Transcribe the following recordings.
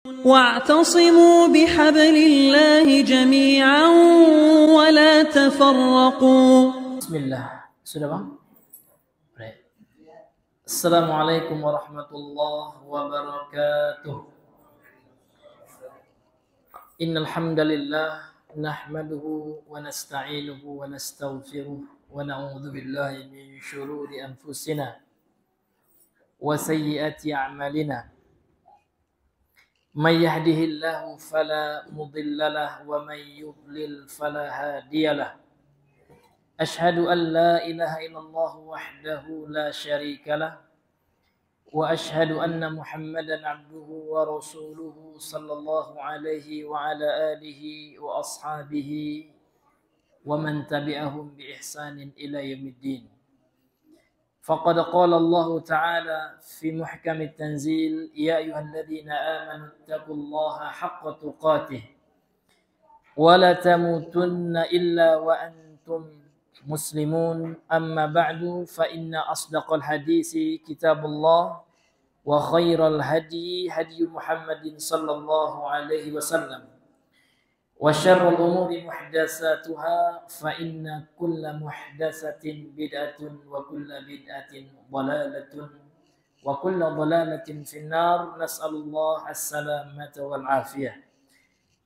واعتصموا بحبل الله جميعا ولا تفرقوا. Bismillah. Sudah bang? Baik. Assalamualaikum warahmatullahi wabarakatuh. Innal hamdalillah nahmaduhu wa nasta'inuhu wa nastaghfiruh wa na'udzu billahi min shururi anfusina wa sayyiati a'malina. May yahdihillahu fala mudilla lahu wa may yudlil fala hadiyalah. Ashhadu an la ilaha illallah wahdahu la syarika lah wa ashhadu anna Muhammadan abduhu wa rasuluhu sallallahu alaihi wa ala alihi wa ashabihi wa man tabi'ahum bi ihsanin ila yaumiddin. Faqad qala Allah ta'ala fi muhkamit tanzil ya ayyuhalladzina amanu taqullaha haqqa tuqatih wa la tamutunna illa wa antum muslimun. Amma ba'du fa inna asdaqal hadisi kitabullah wa khairal hadi hadi Muhammadin sallallahu alaihi wasallam wa syarrul umuri muhdatsatuha fa inna kulla muhdatsatin bid'atun wa kulla bid'atin dhalalatun wa kulla dhalalatin finnar. Nas'alullah as-salamata wal afiyah.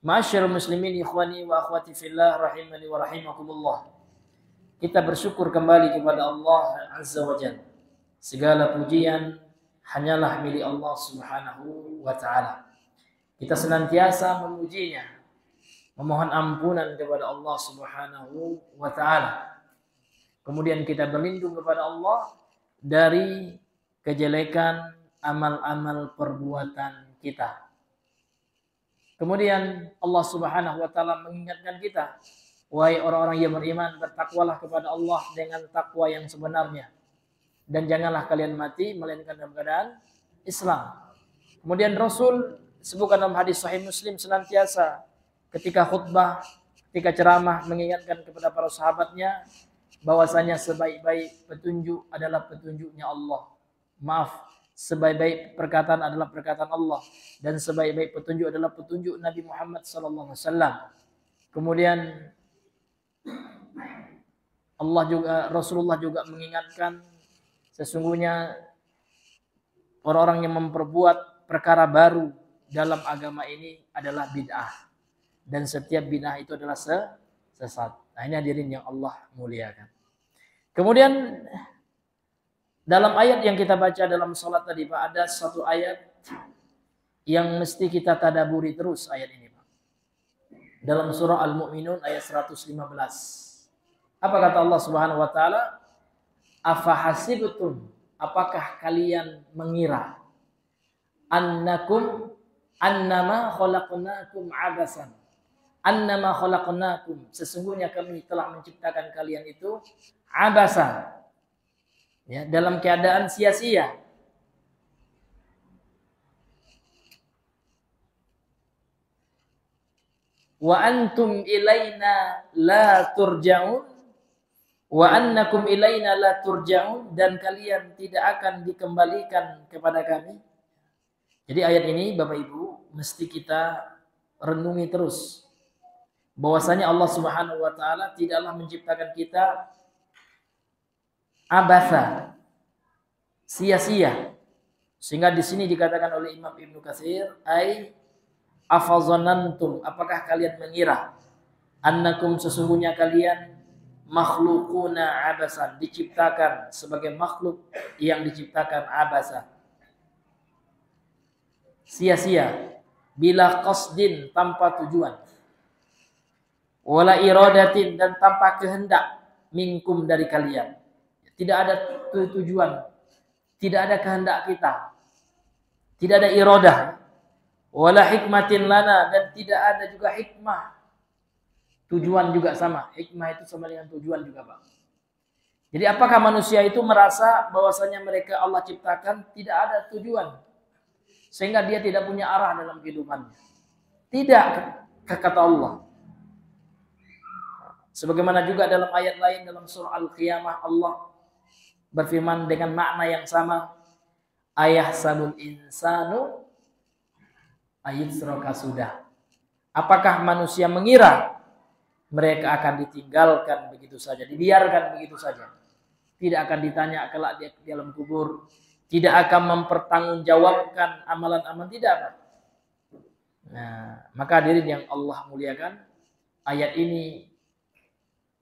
Ma'asyiral muslimin ikhwani wa akhwati fillah rahimani wa rahimakumullah. Kita bersyukur kembali kepada Allah Azza wa Jalla. Segala pujian hanyalah milik Allah Subhanahu wa ta'ala. Kita senantiasa memujinya, memohon ampunan kepada Allah Subhanahu wa ta'ala. Kemudian kita berlindung kepada Allah dari kejelekan amal-amal perbuatan kita. Kemudian Allah Subhanahu wa ta'ala mengingatkan kita, wahai orang-orang yang beriman, bertakwalah kepada Allah dengan takwa yang sebenarnya. Dan janganlah kalian mati melainkan dalam keadaan Islam. Kemudian Rasul sebutkan dalam hadis Sahih Muslim senantiasa ketika khutbah, ketika ceramah mengingatkan kepada para sahabatnya bahwasanya sebaik-baik petunjuk adalah petunjuknya Allah. Maaf, sebaik-baik perkataan adalah perkataan Allah dan sebaik-baik petunjuk adalah petunjuk Nabi Muhammad sallallahu alaihi wasallam. Kemudian Rasulullah juga mengingatkan sesungguhnya orang-orang yang memperbuat perkara baru dalam agama ini adalah bid'ah. Dan setiap bid'ah itu adalah sesat. Nah, ini hadirin yang Allah muliakan. Kemudian dalam ayat yang kita baca dalam salat tadi Pak, ada satu ayat yang mesti kita tadaburi terus ayat ini Pak. Dalam surah Al-Mu'minun ayat 115. Apa kata Allah Subhanahu wa taala? Afahasibtum, apakah kalian mengira annama khalaqnakum abasan. Annama khalaqnakum, sesungguhnya kami telah menciptakan kalian itu abasa, ya, dalam keadaan sia-sia. Wa antum ilaina la turja'un wa annakum ilaina la turja'un, dan kalian tidak akan dikembalikan kepada kami. Jadi ayat ini Bapak Ibu mesti kita renungi terus. Bahwasanya Allah Subhanahu wa taala tidaklah menciptakan kita abasa, sia-sia. Sehingga di sini dikatakan oleh Imam Ibnu Katsir, afazanantum, apakah kalian mengira annakum, sesungguhnya kalian makhluquna abasan, diciptakan sebagai makhluk yang diciptakan abasa, sia-sia, bila qasdin, tanpa tujuan, wala iradatin, dan tanpa kehendak, minkum, dari kalian. Tidak ada tujuan, tidak ada kehendak kita, tidak ada iradah, wala hikmatin lana, dan tidak ada juga hikmah. Tujuan juga sama, hikmah itu sama dengan tujuan juga Pak. Jadi apakah manusia itu merasa bahwasanya mereka Allah ciptakan tidak ada tujuan, sehingga dia tidak punya arah dalam kehidupannya? Tidak, kata Allah. Sebagaimana juga dalam ayat lain dalam surah Al-Qiyamah Allah berfirman dengan makna yang sama, ayahsabul insanu ayitsraka sudah. Apakah manusia mengira mereka akan ditinggalkan begitu saja, dibiarkan begitu saja? Tidak akan ditanya kelak di dalam kubur, tidak akan mempertanggungjawabkan amalan-amalan, tidak akan. Nah, maka hadirin yang Allah muliakan,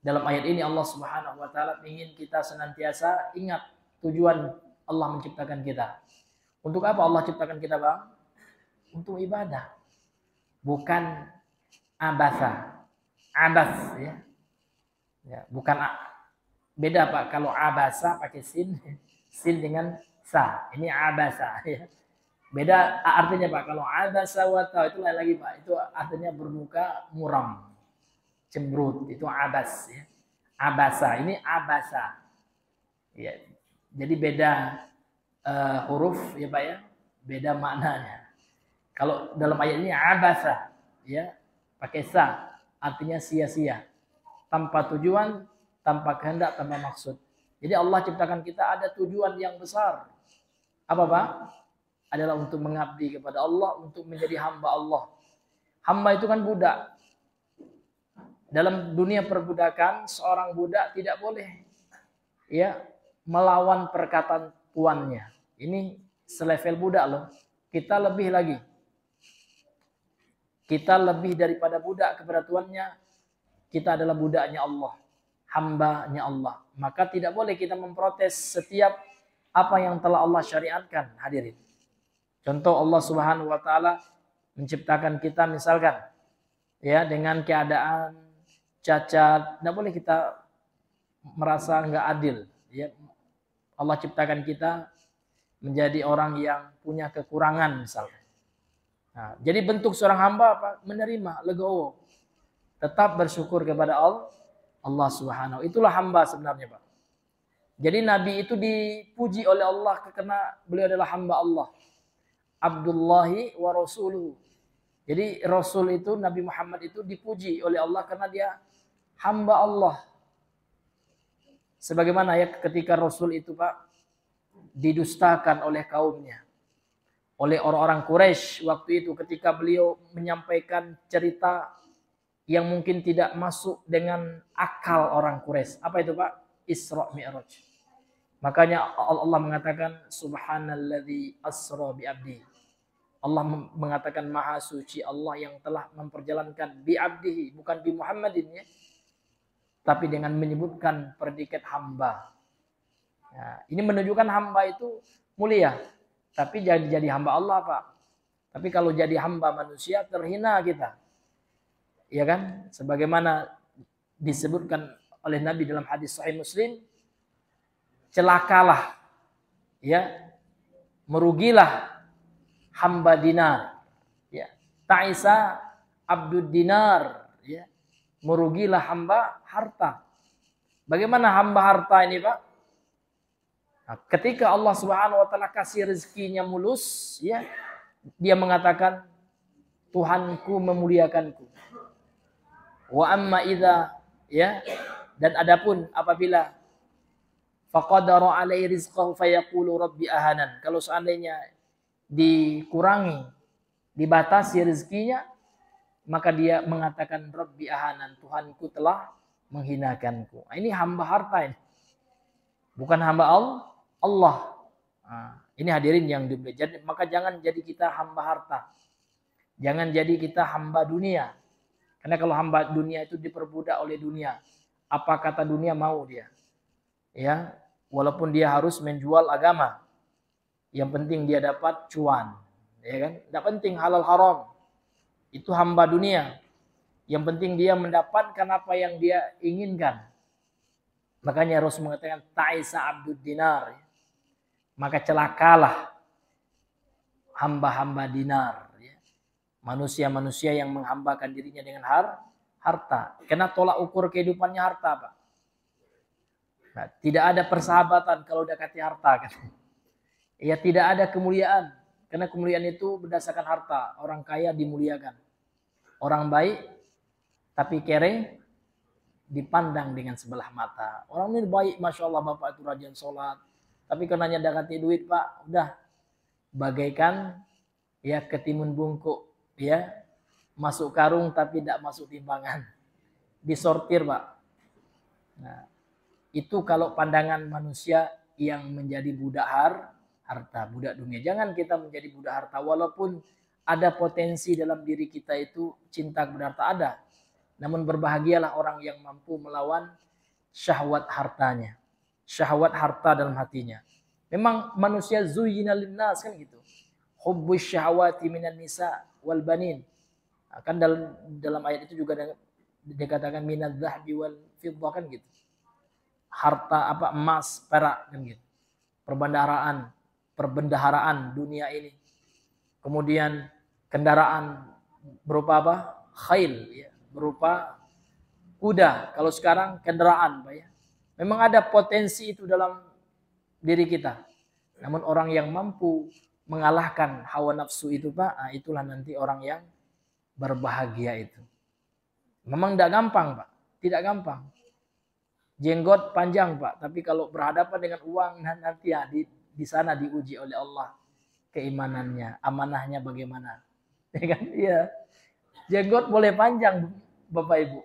dalam ayat ini Allah Subhanahu wa taala ingin kita senantiasa ingat tujuan Allah menciptakan kita. Untuk apa Allah ciptakan kita, Bang? Untuk ibadah. Bukan abasa. Abas ya. Ya, bukan beda Pak, kalau abasa pakai sin dengan sa. Ini abasa ya. Beda artinya Pak. Kalau abasa wa ta itu lain lagi Pak. Itu artinya bermuka muram. Cemberut, itu abas ya. Abasa, ini abasa. Ya. Jadi beda huruf ya Pak ya. Beda maknanya. Kalau dalam ayat ini abasa ya, pakai sa, artinya sia-sia. Tanpa tujuan, tanpa kehendak, tanpa maksud. Jadi Allah ciptakan kita ada tujuan yang besar. Apa Pak? Adalah untuk mengabdi kepada Allah, untuk menjadi hamba Allah. Hamba itu kan budak. Dalam dunia perbudakan, seorang budak tidak boleh ya melawan perkataan tuannya. Ini selevel budak loh. Kita lebih lagi. Kita lebih daripada budak kepada tuannya. Kita adalah budaknya Allah, hambanya Allah. Maka tidak boleh kita memprotes setiap apa yang telah Allah syariatkan, hadirin. Contoh Allah Subhanahu wa taala menciptakan kita misalkan ya dengan keadaan cacat, tidak boleh kita merasa enggak adil ya. Allah ciptakan kita menjadi orang yang punya kekurangan misalkan. Nah, jadi bentuk seorang hamba apa? Menerima, legowo. Tetap bersyukur kepada Allah Subhanahu. Itulah hamba sebenarnya, Pak. Jadi Nabi itu dipuji oleh Allah karena beliau adalah hamba Allah. Abdullahi wa rasuluhu. Jadi Rasul itu, Nabi Muhammad itu dipuji oleh Allah karena dia hamba Allah. Sebagaimana ya ketika Rasul itu Pak didustakan oleh kaumnya. Oleh orang-orang Quraisy waktu itu ketika beliau menyampaikan cerita yang mungkin tidak masuk dengan akal orang Quraisy. Apa itu Pak? Isra Mi'raj. Makanya Allah mengatakan subhanalladzi asra bi abdi. Allah mengatakan maha suci Allah yang telah memperjalankan bi abdihi, bukan bi Muhammadin ya. Tapi dengan menyebutkan predikat hamba. Ya, ini menunjukkan hamba itu mulia. Tapi jadi hamba Allah Pak. Tapi kalau jadi hamba manusia terhina kita. Ya kan? Sebagaimana disebutkan oleh Nabi dalam hadis Sahih Muslim, celakalah ya, merugilah hamba dinar. Ya. Ta'isa abdud dinar, ya. Merugilah hamba harta. Bagaimana hamba harta ini, Pak? Nah, ketika Allah Subhanahu wa taala kasih rezekinya mulus, ya, dia mengatakan Tuhanku memuliakanku. Wa amma idza, ya, dan adapun apabila faqadara alaihi rizqahu fayaqulu rabbi ahanan. Kalau seandainya dikurangi, dibatasi rezekinya, maka dia mengatakan rabbi ahanan, Tuhanku telah menghinakanku. Nah, ini hamba harta ini. Bukan hamba Allah. Nah, ini hadirin yang diberi. Maka jangan jadi kita hamba harta. Jangan jadi kita hamba dunia. Karena kalau hamba dunia itu diperbudak oleh dunia. Apa kata dunia mau dia. Ya, walaupun dia harus menjual agama. Yang penting dia dapat cuan. Ya kan? Tidak penting halal haram. Itu hamba dunia. Yang penting dia mendapatkan apa yang dia inginkan. Makanya Rasul mengatakan ta'isa abdud dinar. Maka celakalah hamba-hamba dinar. Manusia-manusia yang menghambakan dirinya dengan harta. Karena tolak ukur kehidupannya harta, Pak. Nah, tidak ada persahabatan kalau dekati harta. Kan? Ya tidak ada kemuliaan. Karena kemuliaan itu berdasarkan harta. Orang kaya dimuliakan. Orang baik tapi kere dipandang dengan sebelah mata. Orang ini baik, Masya Allah Bapak itu rajin sholat. Tapi karena dekati duit Pak, udah bagaikan ya ketimun bungkuk. ya, masuk karung tapi tidak masuk timbangan. Disortir, Pak. Nah, itu kalau pandangan manusia yang menjadi budak harta, budak dunia. Jangan kita menjadi budak harta, walaupun ada potensi dalam diri kita itu cinta kepada harta, ada. Namun berbahagialah orang yang mampu melawan syahwat hartanya. Syahwat harta dalam hatinya. Memang manusia zuyyina linnas kan gitu. Hubbus syahwati minan nisa wal banin. Kan dalam ayat itu juga dikatakan minadz zahabi wal fiddah kan gitu. Harta apa, emas, perak kan gitu. Perbendaharaan dunia ini. Kemudian kendaraan berupa apa? Khail, ya, berupa kuda. Kalau sekarang kendaraan, Pak ya. Memang ada potensi itu dalam diri kita. Namun orang yang mampu mengalahkan hawa nafsu itu, Pak, nah itulah nanti orang yang berbahagia itu. Memang tidak gampang, Pak. Tidak gampang. Jenggot panjang, Pak. Tapi kalau berhadapan dengan uang, nanti ya di sana diuji oleh Allah keimanannya, amanahnya bagaimana. Ya kan? Iya. Jenggot boleh panjang, Bapak Ibu.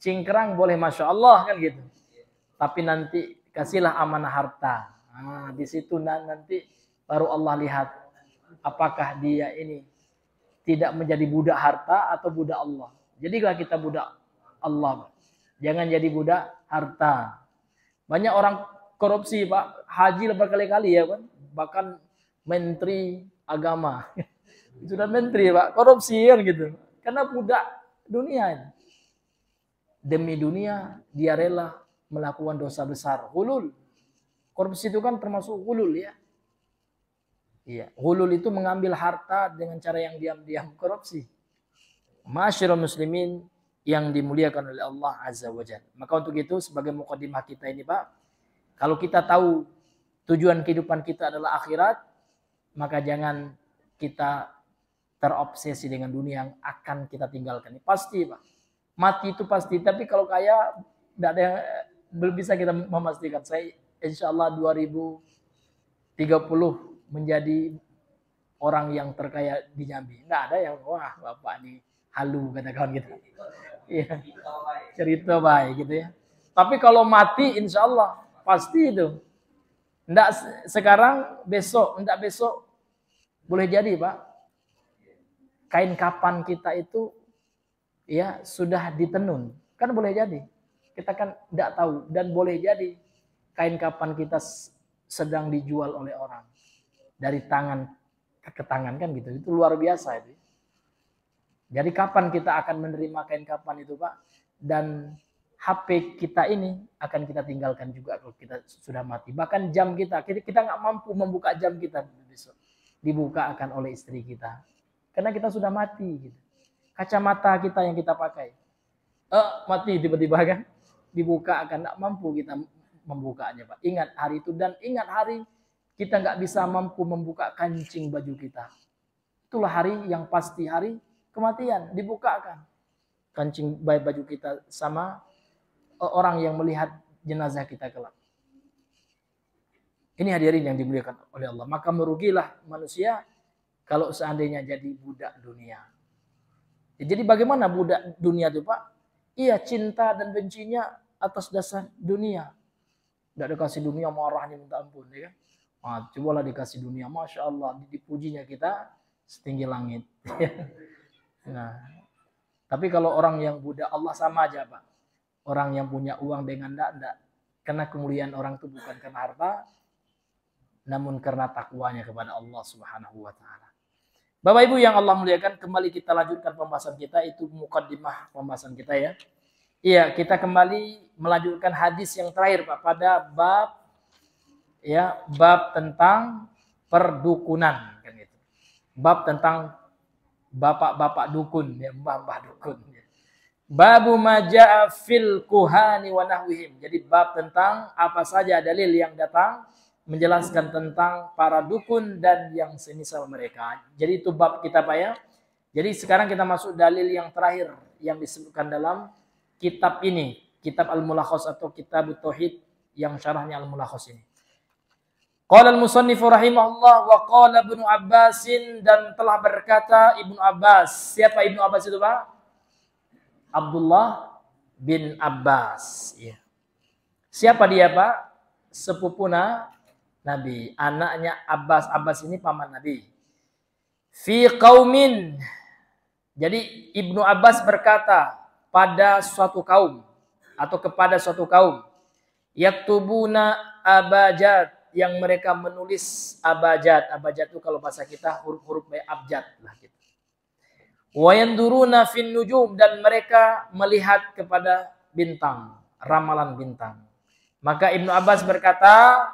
Cingkrang boleh Masya Allah kan gitu. Tapi nanti kasihlah amanah harta. Nah, di situ nanti baru Allah lihat apakah dia ini tidak menjadi budak harta atau budak Allah. Jadilah kita budak Allah. Jangan jadi budak harta. Banyak orang korupsi, Pak. Haji berkali-kali ya kan. Bahkan menteri agama. Sudah menteri, Pak. Korupsi kan gitu. Karena budak dunia ini. Demi dunia dia rela melakukan dosa besar. Hulul. Korupsi itu kan termasuk hulul ya. Iya. Hulul itu mengambil harta dengan cara yang diam-diam, korupsi. Ma'asyiral muslimin yang dimuliakan oleh Allah Azza wa Jalla. Maka untuk itu sebagai mukadimah kita ini, Pak, kalau kita tahu tujuan kehidupan kita adalah akhirat, maka jangan kita terobsesi dengan dunia yang akan kita tinggalkan. Pasti, Pak. Mati itu pasti, tapi kalau kaya tidak ada yang belum bisa kita memastikan. Saya insya Allah 2030 menjadi orang yang terkaya di Jambi. Nggak ada yang wah Bapak ini halu kata kawan kita. Iya. Cerita baik gitu ya. Tapi kalau mati insya Allah pasti itu. Nggak sekarang, besok, nggak besok boleh jadi, Pak. Kain kapan kita itu ya sudah ditenun. Kan boleh jadi. Kita kan tidak tahu. Dan boleh jadi kain kapan kita sedang dijual oleh orang. Dari tangan ke tangan kan gitu. Itu luar biasa itu. Jadi kapan kita akan menerima kain kapan itu, Pak? Dan HP kita ini akan kita tinggalkan juga kalau kita sudah mati. Bahkan jam kita nggak mampu membuka jam kita besok. Dibuka akan oleh istri kita. Karena kita sudah mati gitu. Kacamata kita yang kita pakai. Mati tiba-tiba kan. Dibuka akan nggak mampu kita membukanya, Pak. Ingat hari itu dan ingat hari kita nggak bisa mampu membuka kancing baju kita. Itulah hari yang pasti, hari kematian. Dibukakan kancing baju kita sama orang yang melihat jenazah kita kelak. Ini hadirin yang dimuliakan oleh Allah. Maka merugilah manusia kalau seandainya jadi budak dunia. Jadi bagaimana budak dunia itu, Pak? Iya, cinta dan bencinya atas dasar dunia. Tidak dikasih dunia marahnya minta ampun, ya kan? Cobalah dikasih dunia, Masya Allah, dipujinya kita setinggi langit. Nah, tapi kalau orang yang budak Allah sama aja, Pak. Orang yang punya uang dengan enggak. Karena kemuliaan orang itu bukan karena harta, namun karena takwanya kepada Allah Subhanahu wa taala. Bapak Ibu yang Allah muliakan, kembali kita lanjutkan pembahasan kita, itu mukaddimah pembahasan kita ya. Iya, kita kembali melanjutkan hadis yang terakhir, Pak, pada bab tentang perdukunan kan itu. Bab tentang bapak-bapak dukun, ya, mbah-mbah dukun. Babu maja'a fil kuhani wa nahwihim. Jadi bab tentang apa saja dalil yang datang menjelaskan tentang para dukun dan yang semisal mereka. Jadi itu bab kita, Pak ya. Jadi sekarang kita masuk dalil yang terakhir yang disebutkan dalam kitab ini, kitab Al-Mulakhas atau kitab Tauhid yang syarahnya Al-Mulakhas ini. Qala al-musannif rahimahullah wa qala Ibnu Abbas, dan telah berkata Ibnu Abbas. Siapa Ibnu Abbas itu, Pak? Abdullah bin Abbas. Ya. Siapa dia, Pak? Sepupu Nabi, anaknya Abbas. Abbas ini paman Nabi. Fi qaumin. Jadi Ibnu Abbas berkata pada suatu kaum atau kepada suatu kaum, yaktubuna abajad, yang mereka menulis abajad. Abajad itu kalau bahasa kita huruf-huruf abjad lah gitu. Wa yanduruna fin nujum, dan mereka melihat kepada bintang, ramalan bintang. Maka Ibnu Abbas berkata,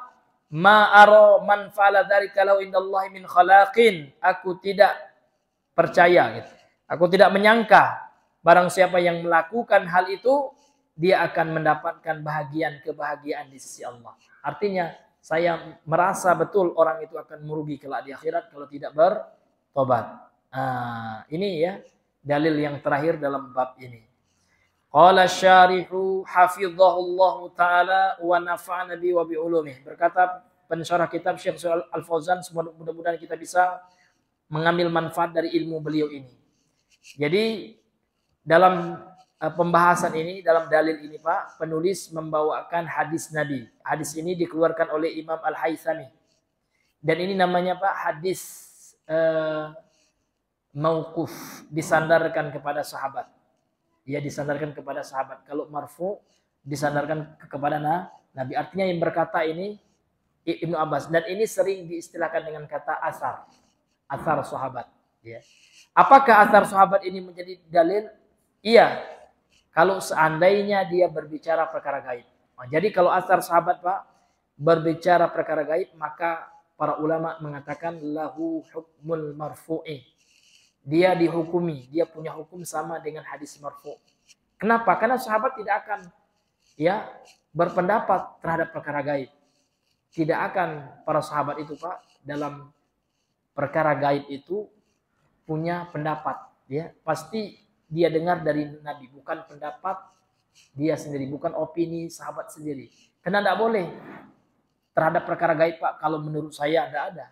ma aro man fa'ala dzalika law indallahi min khalaqin. Aku tidak percaya gitu. Aku tidak menyangka barang siapa yang melakukan hal itu, dia akan mendapatkan kebahagiaan di sisi Allah. Artinya, saya merasa betul orang itu akan merugi kelak di akhirat kalau tidak bertobat. Ini ya dalil yang terakhir dalam bab ini. Qala syarihu hafizahullahu ta'ala wa nafa'ana bi wa bi ulumih. Berkata pensyarah kitab Syekh Al-Fauzan, mudah-mudahan kita bisa mengambil manfaat dari ilmu beliau ini. Jadi dalam pembahasan ini, dalam dalil ini Pak, penulis membawakan hadis Nabi. Hadis ini dikeluarkan oleh Imam Al-Haythami. Dan ini namanya Pak hadis mauquf, disandarkan kepada sahabat. Ya, disandarkan kepada sahabat. Kalau marfu disandarkan kepada Nabi. Artinya yang berkata ini Ibnu Abbas, dan ini sering diistilahkan dengan kata asar. Asar sahabat, ya. Apakah asar sahabat ini menjadi dalil? Iya. Kalau seandainya dia berbicara perkara gaib. Jadi kalau asar sahabat Pak berbicara perkara gaib, maka para ulama mengatakan lahu hukmul marfu'i. Dia dihukumi, dia punya hukum sama dengan hadis marfu'. Kenapa? Karena sahabat tidak akan ya berpendapat terhadap perkara gaib. Tidak akan para sahabat itu Pak dalam perkara gaib itu punya pendapat, ya. Pasti dia dengar dari Nabi, bukan pendapat dia sendiri, bukan opini sahabat sendiri. Karena tidak boleh terhadap perkara gaib Pak, kalau menurut saya tidak ada.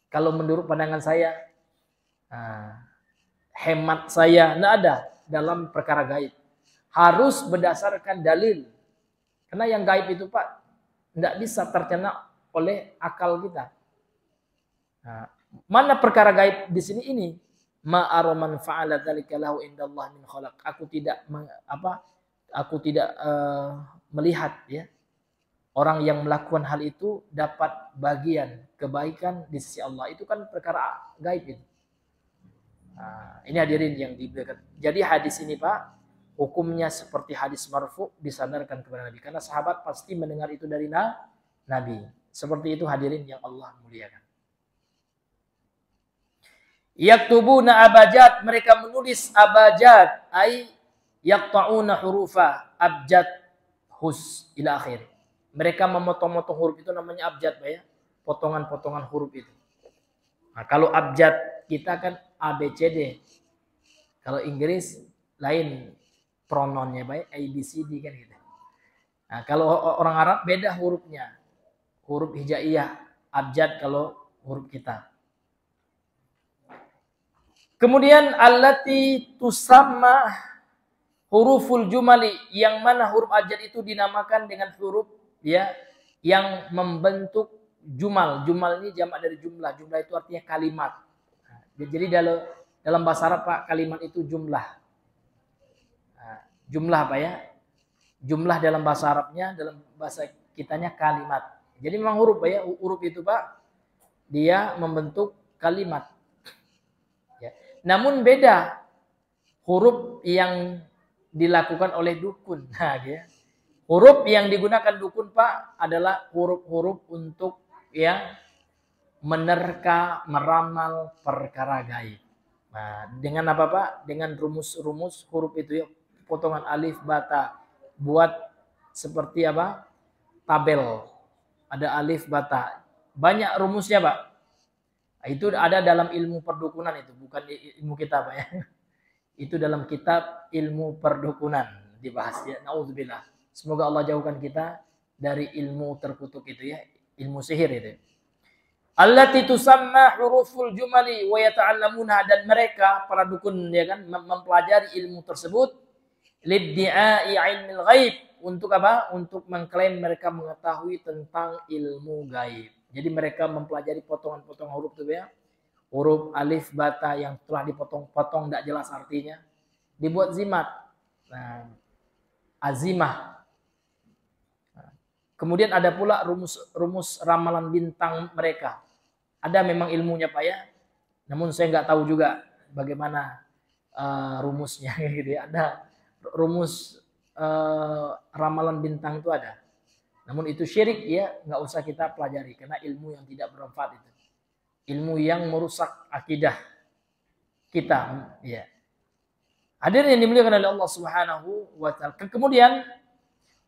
Kalau menurut pandangan saya, hemat saya, tidak ada dalam perkara gaib. Harus berdasarkan dalil. Karena yang gaib itu Pak, tidak bisa tercerna oleh akal kita. Mana perkara gaib di sini ini? Ma aroman fa'ala dzalika lahu indallah min khalaq. Aku tidak melihat ya orang yang melakukan hal itu dapat bagian kebaikan di sisi Allah. Itu kan perkara gaib itu. Ini hadirin yang diberikan. Jadi hadis ini Pak, hukumnya seperti hadis marfu, disandarkan kepada Nabi. Karena sahabat pasti mendengar itu dari Nabi. Seperti itu hadirin yang Allah muliakan. Yaktubuna abajad, mereka menulis abajad, ay yaqta'una hurufa, abjad hus ila akhir. Mereka memotong-motong huruf itu namanya abjad Pak ya, potongan-potongan huruf itu. Nah, kalau abjad kita kan ABCD. Kalau Inggris lain prononnya Pak, ABCD kan gitu. Nah, kalau orang Arab beda hurufnya. Huruf hijaiyah, abjad kalau huruf kita. Kemudian allati tusamma huruful jumali, yang mana huruf abjad itu dinamakan dengan huruf ya yang membentuk jumal. Jumal ini jamak dari jumlah. Jumlah itu artinya kalimat. Jadi dalam bahasa Arab Pak, kalimat itu jumlah. Jumlah Pak ya. Jumlah dalam bahasa Arabnya, dalam bahasa kitanya kalimat. Jadi memang huruf Pak ya, huruf itu Pak dia membentuk kalimat. Namun beda huruf yang dilakukan oleh dukun. Nah, ya. Huruf yang digunakan dukun Pak adalah huruf-huruf untuk yang menerka, meramal perkara gaib. Nah, dengan apa Pak? Dengan rumus-rumus huruf itu ya, potongan alif, bata. Buat seperti apa? Tabel. Ada alif, bata. Banyak rumusnya Pak. Itu ada dalam ilmu perdukunan, itu bukan ilmu kita Pak ya. Itu dalam kitab ilmu perdukunan dibahas ya. Nauzubillah. Semoga Allah jauhkan kita dari ilmu terkutuk itu ya. ilmu sihir itu. Allati tusamma huruful jumali wa yata'allamunha, dan mereka para dukun ya kan mempelajari ilmu tersebut liddi'ai ilmil ghaib, untuk apa? Untuk mengklaim mereka mengetahui tentang ilmu gaib. Jadi mereka mempelajari potongan-potongan huruf itu ya. Huruf alif bata yang telah dipotong-potong tidak jelas artinya, dibuat zimat. Nah, azimah. Kemudian ada pula rumus ramalan bintang mereka. Ada memang ilmunya Pak ya, namun saya nggak tahu juga bagaimana rumusnya gitu ya. Ada rumus ramalan bintang itu ada. Namun itu syirik ya, nggak usah kita pelajari karena ilmu yang tidak bermanfaat itu. Ilmu yang merusak akidah kita ya. Hadirin yang dimuliakan oleh Allah Subhanahu wa taala. Kemudian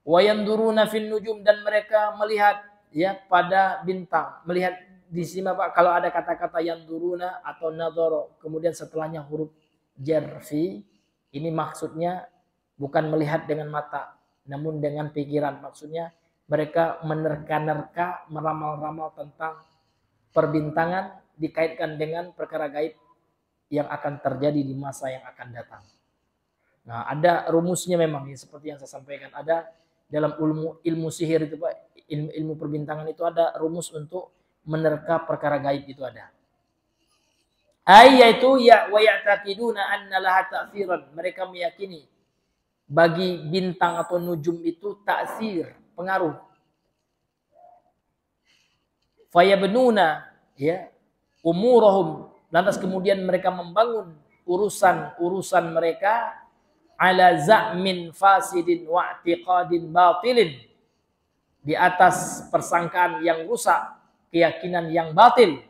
wayanduruna fin nujum, dan mereka melihat ya pada bintang. Melihat di sini Pak, kalau ada kata-kata yanduruna atau nadhara kemudian setelahnya huruf jarfi, ini maksudnya bukan melihat dengan mata namun dengan pikiran. Maksudnya mereka menerka-nerka, meramal-ramal tentang perbintangan dikaitkan dengan perkara gaib yang akan terjadi di masa yang akan datang. Nah, ada rumusnya memang ya, seperti yang saya sampaikan. Ada dalam ilmu sihir itu Pak, ilmu perbintangan itu ada rumus untuk menerka perkara gaib itu ada. Yaitu ya wa ya'taqiduna anna laha ta'thiran. Mereka meyakini bagi bintang atau nujum itu ta'sir, pengaruh. Fayabnuna ya umurahum, lantas kemudian mereka membangun urusan mereka ala za'min fasidin wa i'tiqadin batilin, di atas persangkaan yang rusak, keyakinan yang batil,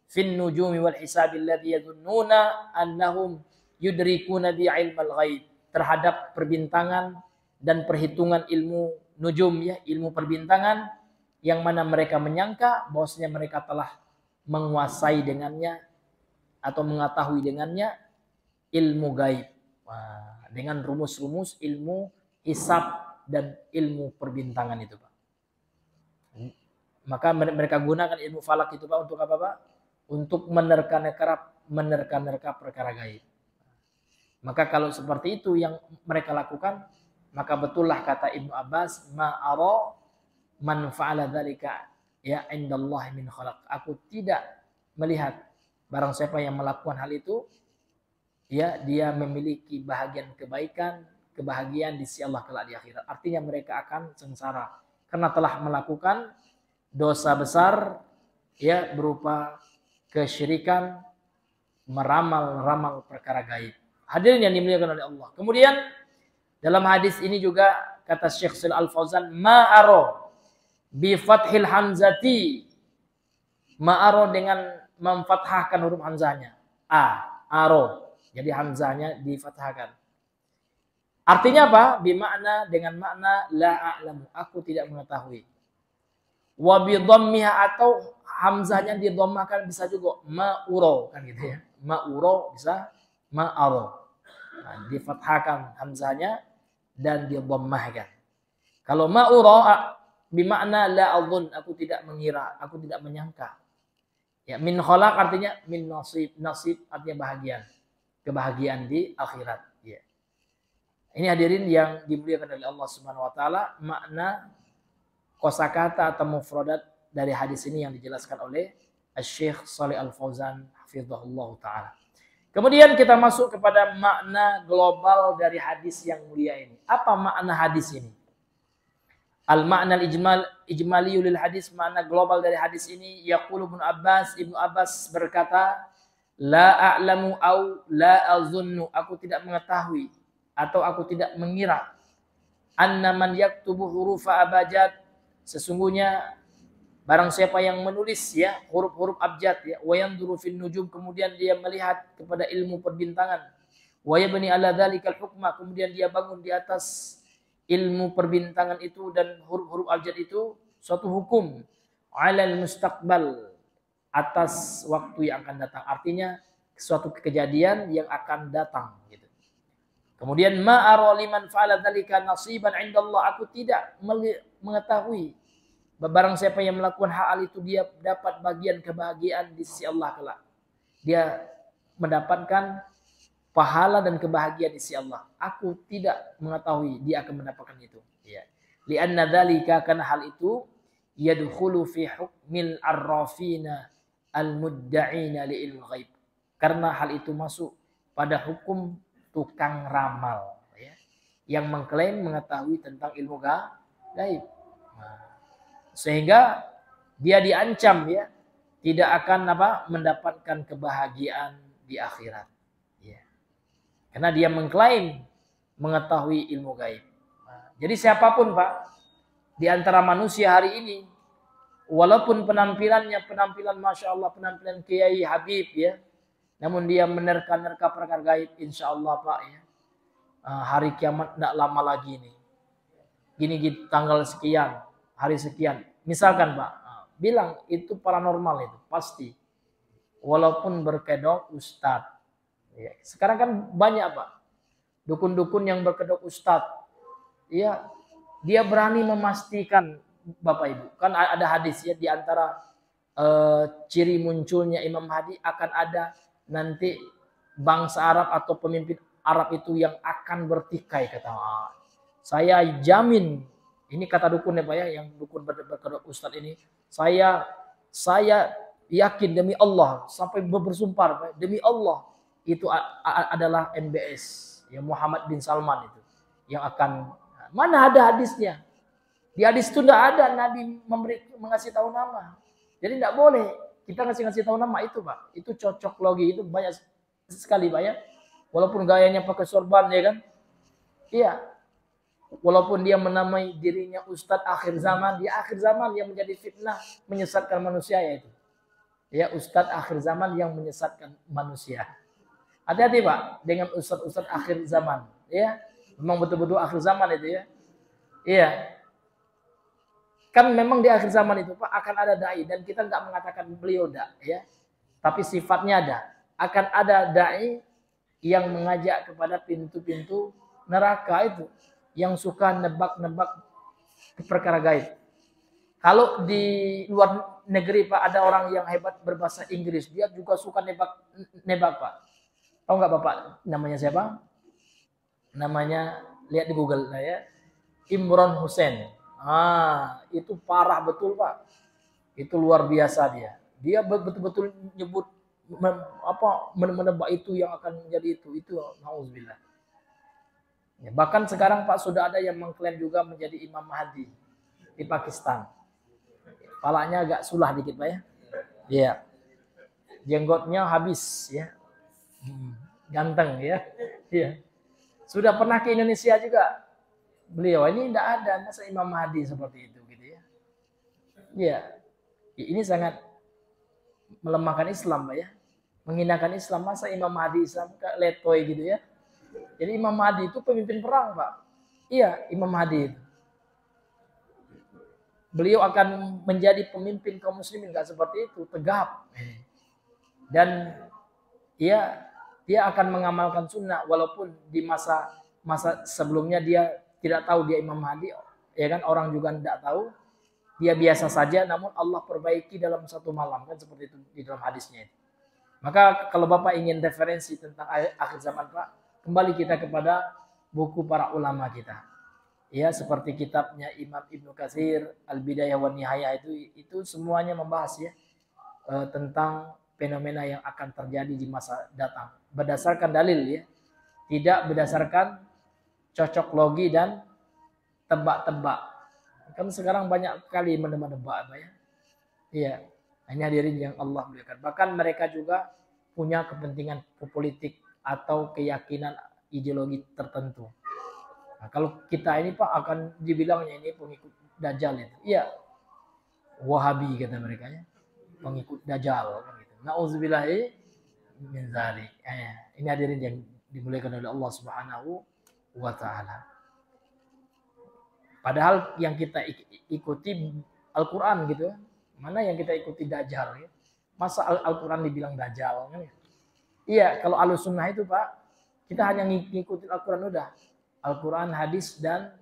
fin nujumi wal hisabil ladzi yadhunnuna annahum yudrikuna bi ilmal ghaib, terhadap perbintangan dan perhitungan ilmu nujum ya, ilmu perbintangan yang mana mereka menyangka bahwasanya mereka telah menguasai dengannya atau mengetahui dengannya ilmu gaib. Wah, dengan rumus-rumus ilmu hisab dan ilmu perbintangan itu Pak. Maka mereka gunakan ilmu falak itu Pak untuk apa Pak? Untuk menerka-nerka perkara gaib. Maka kalau seperti itu yang mereka lakukan, maka betullah kata Ibnu Abbas, ma'ara man fa'ala dzalika ya indallahi min khalaq. Aku tidak melihat barang siapa yang melakukan hal itu, ya dia memiliki bahagian kebaikan, kebahagiaan di sisi Allah kelak di akhirat. Artinya mereka akan sengsara karena telah melakukan dosa besar ya, berupa kesyirikan, meramal-ramal perkara gaib. Hadirin yang dimuliakan oleh Allah. Kemudian dalam hadis ini juga kata Syekh Shalih Al Fauzan, ma'aro bi fathil hamzati, ma'aro dengan memfathahkan huruf hamzahnya, aro, jadi hamzahnya difathahkan. Artinya apa? Bimakna, dengan makna la a'lamu, aku tidak mengetahui. Wa bi dhammiha, atau hamzahnya didhammahkan bisa juga ma'uro kan gitu ya. Ma'uro bisa ma'aro. Nah, difathahkan hamzahnya dan didhammahkan. Kalau ma'uro bimakna la adzun, aku tidak mengira, aku tidak menyangka. Ya, min khalaq artinya min nasib, nasib artinya bahagian, kebahagiaan di akhirat. Ya. Ini hadirin yang dimuliakan oleh Allah Subhanahu wa taala, makna kosakata atau mufradat dari hadis ini yang dijelaskan oleh Syekh Shalih Al Fauzan hafizahullah taala. Kemudian kita masuk kepada makna global dari hadis yang mulia ini. Apa makna hadis ini? Al-makna al-ijmali lil hadis, makna global dari hadis ini, yaqulu Ibnu Abbas berkata, la a'lamu au la azunnu, aku tidak mengetahui atau aku tidak mengira, anna man yaktubu hurufa abjad, sesungguhnya barang siapa yang menulis ya huruf-huruf abjad ya, wa yanzuru fin nujum, kemudian dia melihat kepada ilmu perbintangan, wa yabni ala dzalikal hukma, kemudian dia bangun di atas ilmu perbintangan itu dan huruf-huruf abjad itu suatu hukum alal mustaqbal, atas waktu yang akan datang, artinya suatu kejadian yang akan datang gitu. Kemudian ma'ara liman fa'ala dzalika nasiban indallah, aku tidak mengetahui Barang siapa yang melakukan hal itu, dia dapat bagian kebahagiaan di sisi Allah kelak. Dia mendapatkan pahala dan kebahagiaan di sisi Allah. Aku tidak mengetahui dia akan mendapatkan itu. Ya. Lianna dzalika, karena hal itu yadkhulu fi hukmil arrafina al-mudda'ina li ilmu ghaib. Karena hal itu masuk pada hukum tukang ramal, ya, yang mengklaim mengetahui tentang ilmu gaib. Nah, sehingga dia diancam, ya, tidak akan mendapatkan kebahagiaan di akhirat. Ya. Karena dia mengklaim mengetahui ilmu gaib. Nah, jadi siapapun Pak di antara manusia hari ini, walaupun penampilannya penampilan Masya Allah, penampilan Kiai Habib, ya, namun dia menerka-nerka perkara gaib, insya Allah Pak, ya, hari kiamat tidak lama lagi nih. Gini tanggal sekian, hari sekian. Misalkan Pak, bilang itu paranormal itu pasti. Walaupun berkedok ustadz. Ya, sekarang kan banyak Pak dukun-dukun yang berkedok ustadz. Ya, dia berani memastikan Bapak Ibu. Kan ada hadis, ya, di antara ciri munculnya Imam Mahdi akan ada nanti bangsa Arab atau pemimpin Arab itu yang akan bertikai, kata saya jamin. Ini kata dukunnya Pak, ya, yang dukun berkedok ustadz ini. Saya yakin demi Allah, sampai bersumpah Pak, demi Allah itu adalah MBS, ya, Muhammad bin Salman itu yang akan. Mana ada hadisnya? Di hadis itu tidak ada Nabi mengasih tahu nama. Jadi tidak boleh kita ngasih tahu nama itu Pak. Itu cocok logi, itu banyak sekali Pak, ya. Walaupun gayanya pakai sorban, ya kan? Iya. Walaupun dia menamai dirinya Ustadz akhir zaman, di akhir zaman yang menjadi fitnah menyesatkan manusia, yaitu, ya, Ustadz akhir zaman yang menyesatkan manusia. Hati-hati Pak dengan ustadz akhir zaman, ya. Memang betul-betul akhir zaman itu, ya. Iya. Kan memang di akhir zaman itu Pak akan ada dai, dan kita nggak mengatakan beliau ya. Tapi sifatnya ada. Akan ada dai yang mengajak kepada pintu-pintu neraka itu, yang suka nebak-nebak perkara gaib. Kalau di luar negeri Pak ada orang yang hebat berbahasa Inggris, dia juga suka nebak Pak. Tahu nggak Bapak namanya siapa? Namanya, lihat di Google lah, ya, Imran Hussein. Itu parah betul Pak. Itu luar biasa dia. Dia betul-betul nyebut menebak itu yang akan menjadi itu. Itu nauzubillah. Ya, bahkan sekarang Pak sudah ada yang mengklaim juga menjadi Imam Mahdi di Pakistan. Kepalanya agak sulah dikit Pak, ya. Iya. Jenggotnya habis, ya. Ganteng, ya. Iya. Sudah pernah ke Indonesia juga. Beliau ini tidak ada masa Imam Mahdi seperti itu, gitu, ya. Iya. Ini sangat melemahkan Islam Pak, ya. Menghinakan Islam. Masa Imam Mahdi Islam kayak letoy gitu, ya. Jadi Imam Mahdi itu pemimpin perang Pak. Iya, Imam Mahdi itu. Beliau akan menjadi pemimpin kaum muslimin, nggak seperti itu, tegap. Dan dia akan mengamalkan sunnah walaupun di masa sebelumnya dia tidak tahu dia Imam Mahdi, ya kan, orang juga tidak tahu. Dia biasa saja, namun Allah perbaiki dalam satu malam, kan seperti itu di dalam hadisnya itu. Maka kalau Bapak ingin referensi tentang akhir zaman Pak, kembali kita kepada buku para ulama kita. Ya, seperti kitabnya Imam Ibnu Katsir, Al-Bidayah wan Nihayah, itu semuanya membahas, ya, tentang fenomena yang akan terjadi di masa datang. Berdasarkan dalil, ya. Tidak berdasarkan cocok logi dan tebak-tebak. Kan sekarang banyak kali menebak-nebak, ya. Iya. Ini hadirin yang Allah muliakan. Bahkan mereka juga punya kepentingan politik atau keyakinan ideologi tertentu. Nah, kalau kita ini Pak akan dibilangnya ini pengikut Dajjal itu. Iya. Wahabi kata mereka, ya. Pengikut Dajjal, gitu. Nauzubillahi min dzalik. Ini hadirin yang dimuliakan oleh Allah Subhanahu wa taala. Padahal yang kita ikuti Al-Qur'an, gitu. Mana yang kita ikuti Dajjal, ya? Masa Al-Qur'an dibilang Dajjal, kan? Iya, kalau Ahlussunnah itu Pak, kita hanya ngikutin Al-Qur'an udah. Al-Qur'an, hadis, dan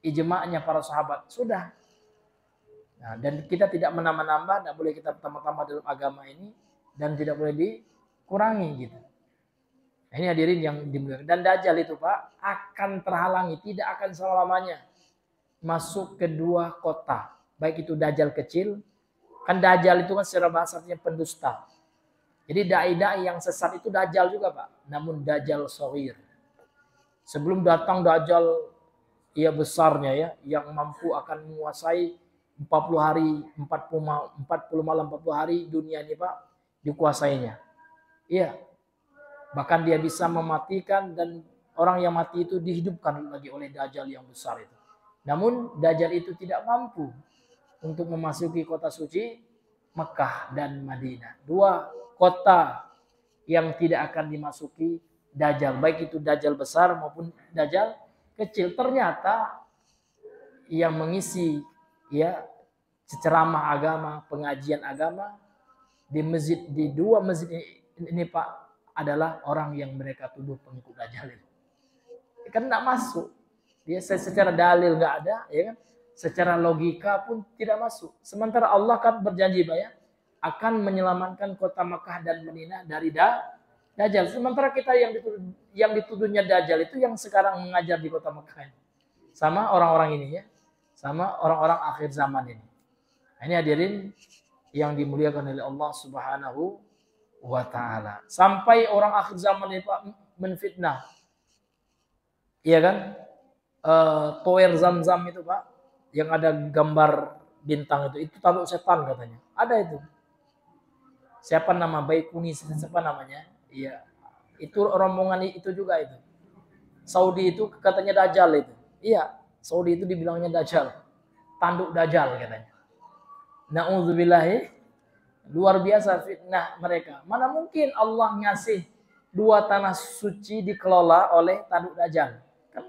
ijma'nya para sahabat. Sudah. Nah, dan kita tidak menambah-nambah, tidak boleh kita tambah-tambah dalam agama ini, dan tidak boleh dikurangi gitu. Nah, ini hadirin yang dimuliakan. Dan Dajjal itu Pak akan terhalangi, tidak akan selamanya masuk ke dua kota. Baik itu Dajjal kecil, kan Dajjal itu kan secara bahasa artinya pendusta. Jadi dai-dai yang sesat itu Dajjal juga Pak, namun Dajjal shaghir. Sebelum datang Dajjal ya besarnya ya, yang mampu akan menguasai 40 hari, 40 malam, 40 hari dunia ini Pak, dikuasainya. Iya. Bahkan dia bisa mematikan dan orang yang mati itu dihidupkan lagi oleh Dajjal yang besar itu. Namun Dajjal itu tidak mampu untuk memasuki kota suci Mekah dan Madinah. Dua kota yang tidak akan dimasuki Dajjal. Baik itu Dajjal besar maupun Dajjal kecil. Ternyata yang mengisi ya ceramah agama, pengajian agama di masjid, di dua masjid ini Pak, adalah orang yang mereka tuduh pengikut Dajjal itu. Kan tidak masuk. Dia secara dalil nggak ada, ya kan? Secara logika pun tidak masuk. Sementara Allah kan berjanji Pak ya, akan menyelamatkan kota Makkah dan Madinah dari Dajjal. Sementara kita yang dituduhnya Dajjal itu yang sekarang mengajar di kota Makkah ini. Sama orang-orang ini ya. Sama orang-orang akhir zaman ini. Ini hadirin yang dimuliakan oleh Allah Subhanahu wa taala. Sampai orang akhir zaman ini Pak menfitnah. Iya kan? Tower Zam-Zam itu Pak, yang ada gambar bintang itu tabuk setan katanya. Ada itu. Siapa nama Baikuni, siapa namanya? Iya. Itu rombongan itu juga itu. Saudi itu katanya Dajjal itu. Iya, Saudi itu dibilangnya Dajjal. Tanduk Dajjal katanya. Na'udzubillahi, luar biasa fitnah mereka. Mana mungkin Allah ngasih dua tanah suci dikelola oleh tanduk Dajjal? Kan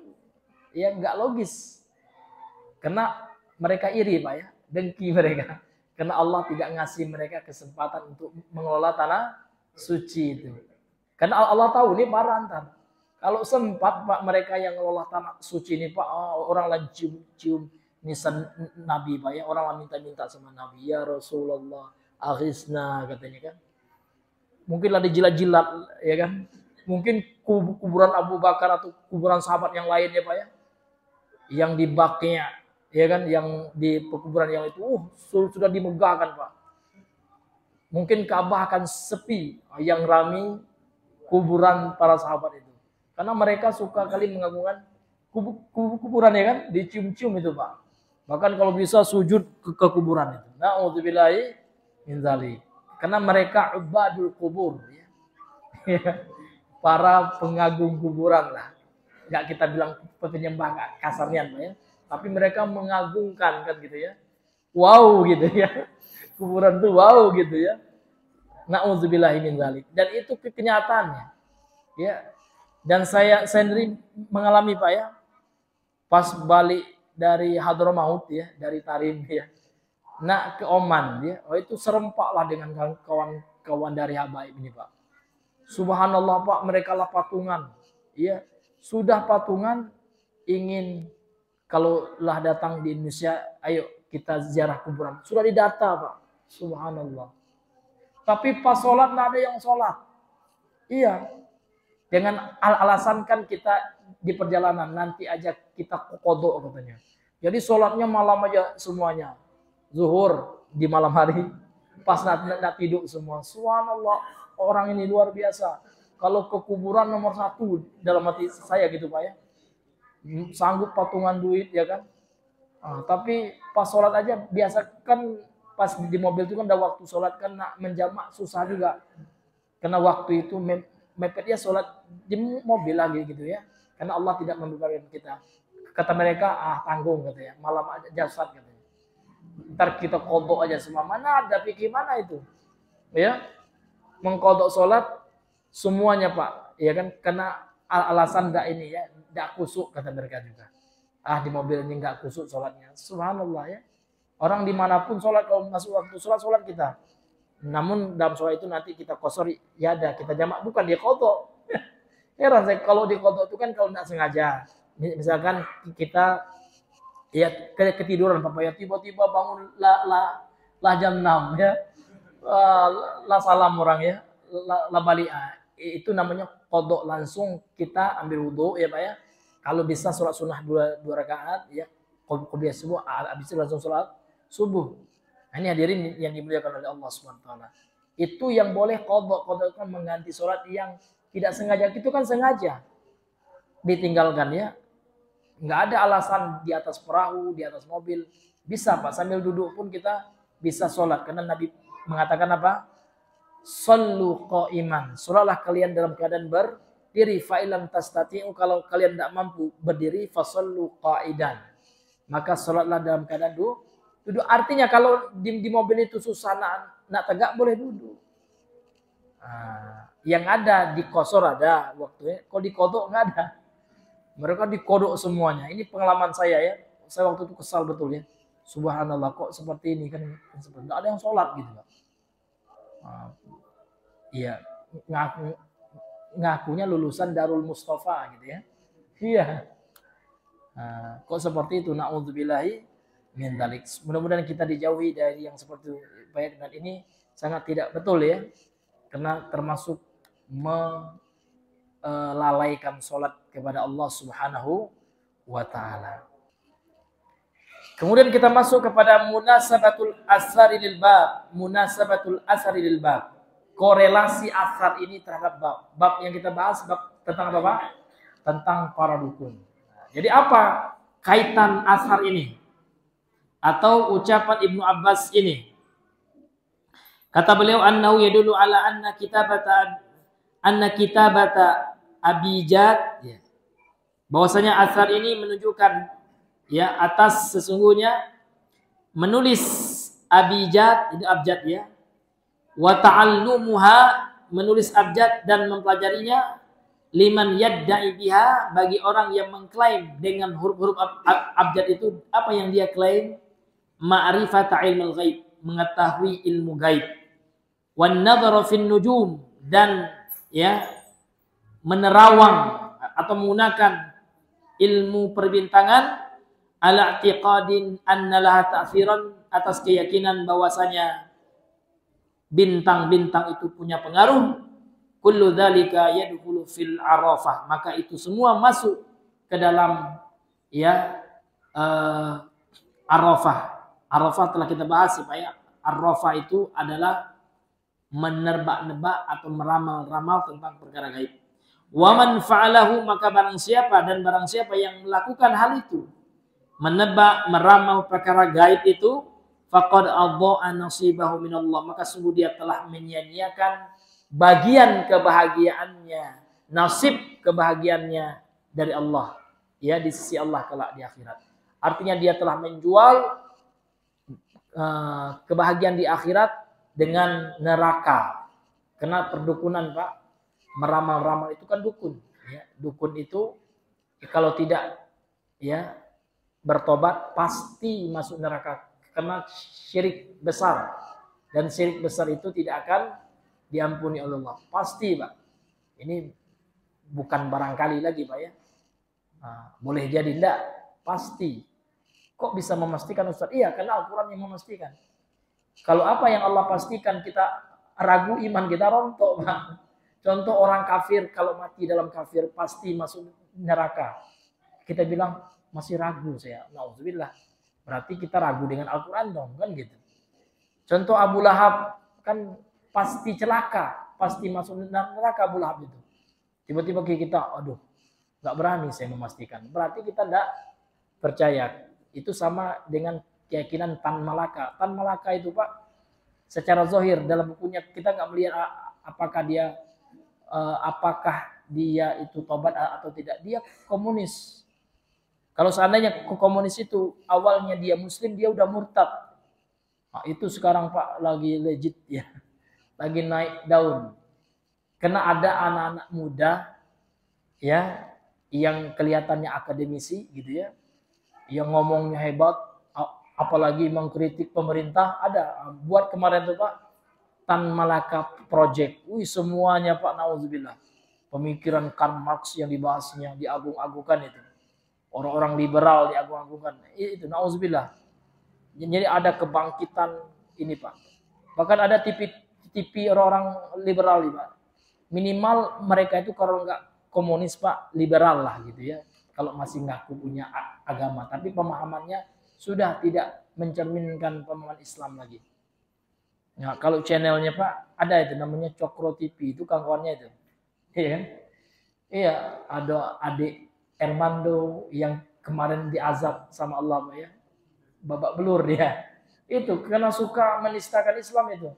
ya nggak logis. Karena mereka iri Pak ya, dengki mereka. Karena Allah tidak ngasih mereka kesempatan untuk mengelola tanah suci itu. Karena Allah tahu ini para antar. Kalau sempat Pak mereka yang mengelola tanah suci ini Pak, orang lain cium nisan Nabi Pak ya, orang minta-minta sama Nabi, ya Rasulullah, aghisna katanya kan. Mungkinlah dijilat-jilat ya kan. Mungkin kuburan Abu Bakar atau kuburan sahabat yang lainnya Pak ya. Yang di baknya ya kan, yang di pekuburan yang itu sudah dimegahkan Pak. Mungkin Ka'bah akan sepi yang ramai kuburan para sahabat itu. Karena mereka suka kali mengagungkan kuburan ya kan, dicium-cium itu Pak. Bahkan kalau bisa sujud ke kuburan itu. Na'udzubillahi min dzalik. Karena mereka ubadul kubur ya. Para pengagung kuburan lah. Enggak kita bilang penyembah kasarnya Pak ya. Tapi mereka mengagungkan kan gitu ya. Wow gitu ya. Kuburan itu wow gitu ya. Na'udzubillahi min dzalik. Dan itu kenyataannya. Ya. Dan saya sendiri mengalami Pak ya. Pas balik dari Hadramaut ya, dari Tarim ya. Nak ke Oman ya. Oh itu serempak lah dengan kawan-kawan dari Habaib ini Pak. Subhanallah Pak, mereka lah patungan. Ya. Sudah patungan ingin kalau lah datang di Indonesia, ayo kita ziarah kuburan. Sudah didata Pak. Subhanallah. Tapi pas sholat nggak ada yang sholat. Iya. Dengan alasan kan kita di perjalanan, nanti aja kita kodok katanya. Jadi sholatnya malam aja semuanya. Zuhur di malam hari. Pas nak tidur semua. Subhanallah. Orang ini luar biasa. Kalau ke kuburan nomor 1 dalam hati saya gitu Pak ya. Sanggup patungan duit ya kan. Tapi pas sholat aja biasa kan pas di mobil itu kan ada waktu sholat kan nak menjamak susah juga. Karena waktu itu mepetnya sholat di mobil lagi gitu ya. Karena Allah tidak membebani kita. Kata mereka, tanggung katanya. Malam aja jasad katanya. Ntar kita kodok aja semua. Mana ada pikir mana itu? Ya, mengkodok sholat semuanya Pak. Ya kan, karena alasan enggak ini ya, enggak kusuk kata mereka juga. Di mobil ini enggak kusuk sholatnya. Subhanallah ya. Orang dimanapun sholat, kalau masuk waktu sholat kita. Namun dalam sholat itu nanti kita kosor, ya ada kita jamak, bukan dia kodok. Heran saya kalau di kodok itu kan kalau tidak sengaja. Misalkan kita Ya ketiduran Papa ya, tiba-tiba bangun lah jam 6 ya. Lah salam orang ya. Lah balik. Itu namanya qadha, langsung kita ambil wudu ya Pak ya. Kalau bisa sholat sunnah 2 rakaat ya. Qobliyah subuh, habis itu langsung sholat subuh. Nah, ini hadirin yang dimuliakan oleh Allah Subhanahu wa taala. Itu yang boleh qadha. Qadha kan mengganti sholat yang tidak sengaja. Itu kan sengaja ditinggalkan ya. Nggak ada alasan di atas perahu, di atas mobil. Bisa Pak, sambil duduk pun kita bisa sholat. Karena Nabi mengatakan apa? Sallu qa'iman. Sholatlah kalian dalam keadaan berdiri. Fa'ilam tastati'u, kalau kalian tidak mampu berdiri, fasallu qa'idan. Maka sholatlah dalam keadaan duduk. Artinya kalau di mobil itu susah nak tegak, boleh duduk. Nah, yang ada di qasar ada waktunya. Kalau di qadha nggak ada. Mereka dikodok semuanya. Ini pengalaman saya ya. Saya waktu itu kesal betul ya. Subhanallah, kok seperti ini kan. Tidak ada yang sholat gitu. Iya. Ngakunya lulusan Darul Mustafa gitu ya. Iya. Kok seperti itu. Na'udzubillahi min dzalik. Mudah-mudahan kita dijauhi dari yang seperti itu. Baik, dan ini sangat tidak betul ya. Karena termasuk melalaikan sholat kepada Allah Subhanahu wa ta'ala. Kemudian kita masuk kepada munasabatul asari lil bab. Munasabatul asari lil bab. Korelasi asar ini terhadap bab. Bab yang kita bahas bab tentang apa? Tentang para dukun. Jadi apa kaitan asar ini? Atau ucapan Ibnu Abbas ini? Kata beliau, annahu yadullu ala anna kitabata abijad, ya. Bahwasanya asar ini menunjukkan ya atas sesungguhnya menulis abijad, itu abjad ya. Wa ta'allumuha, menulis abjad dan mempelajarinya, liman yadda'i biha, bagi orang yang mengklaim dengan huruf-huruf abjad itu. Apa yang dia klaim? Ma'rifata ilmul ghaib, mengetahui ilmu gaib. Wan nadhara fin nujum, dan ya menerawang atau menggunakan ilmu perbintangan, ala i'tiqadin anna laha ta'thiran, atas keyakinan bahwasanya bintang-bintang itu punya pengaruh. Kullu dzalika yadkhulu fil arafah, maka itu semua masuk ke dalam ya arafah. Arafah telah kita bahas supaya arafah itu adalah menerbak-nebak atau meramal-ramal tentang perkara gaib. Wa man fa'alahu, maka barang siapa yang melakukan hal itu, menebak, meramal perkara gaib itu, faqad adha'a nasibahu minallah, maka sungguh dia telah menyia-nyiakan bagian kebahagiaannya, nasib kebahagiaannya dari Allah, ya, di sisi Allah kelak di akhirat. Artinya dia telah menjual kebahagiaan di akhirat dengan neraka. Karena perdukunan Pak, meramal-ramal itu kan dukun ya. Dukun itu kalau tidak ya bertobat pasti masuk neraka karena syirik besar, dan syirik besar itu tidak akan diampuni oleh Allah, pasti Pak. Ini bukan barangkali lagi Pak ya. Boleh jadi enggak, pasti. Kok bisa memastikan Ustaz? Iya, karena Al-Quran yang memastikan. Kalau apa yang Allah pastikan kita ragu, iman kita rontok Pak. Contoh orang kafir, kalau mati dalam kafir pasti masuk neraka. Kita bilang masih ragu saya. Nauzubillah. Berarti kita ragu dengan Al-Quran dong, kan gitu. Contoh Abu Lahab, kan pasti celaka, pasti masuk neraka Abu Lahab itu. Tiba-tiba kita, aduh, nggak berani saya memastikan. Berarti kita tidak percaya. Itu sama dengan keyakinan Tan Malaka. Tan Malaka itu Pak, secara zahir dalam bukunya kita nggak melihat apakah dia itu tobat atau tidak. Dia komunis. Kalau seandainya komunis itu awalnya dia muslim, dia udah murtad. Nah, itu sekarang Pak lagi legit ya. Lagi naik daun. Karena ada anak-anak muda ya yang kelihatannya akademisi gitu ya. Yang ngomongnya hebat, apalagi mengkritik pemerintah, ada. Buat kemarin tuh Pak, Tan Malaka Project. Semuanya Pak, nauzubillah. Pemikiran Karl Marx yang dibahasnya, diagung-agungkan itu. Orang-orang liberal diagung-agungkan. Itu nauzubillah. Jadi ada kebangkitan ini Pak. Bahkan ada TV orang-orang liberal nih Pak. Minimal mereka itu kalau nggak komunis Pak, liberal lah gitu ya. Kalau masih ngaku punya agama. Tapi pemahamannya sudah tidak mencerminkan pemahaman Islam lagi. Nah, kalau channelnya Pak, ada itu namanya Cokro TV. Itu kawan-kawannya itu. Iya kan? Iya, ada adik Ermando yang kemarin diazab sama Allah Pak ya. Babak belur dia. Itu karena suka menistakan Islam itu.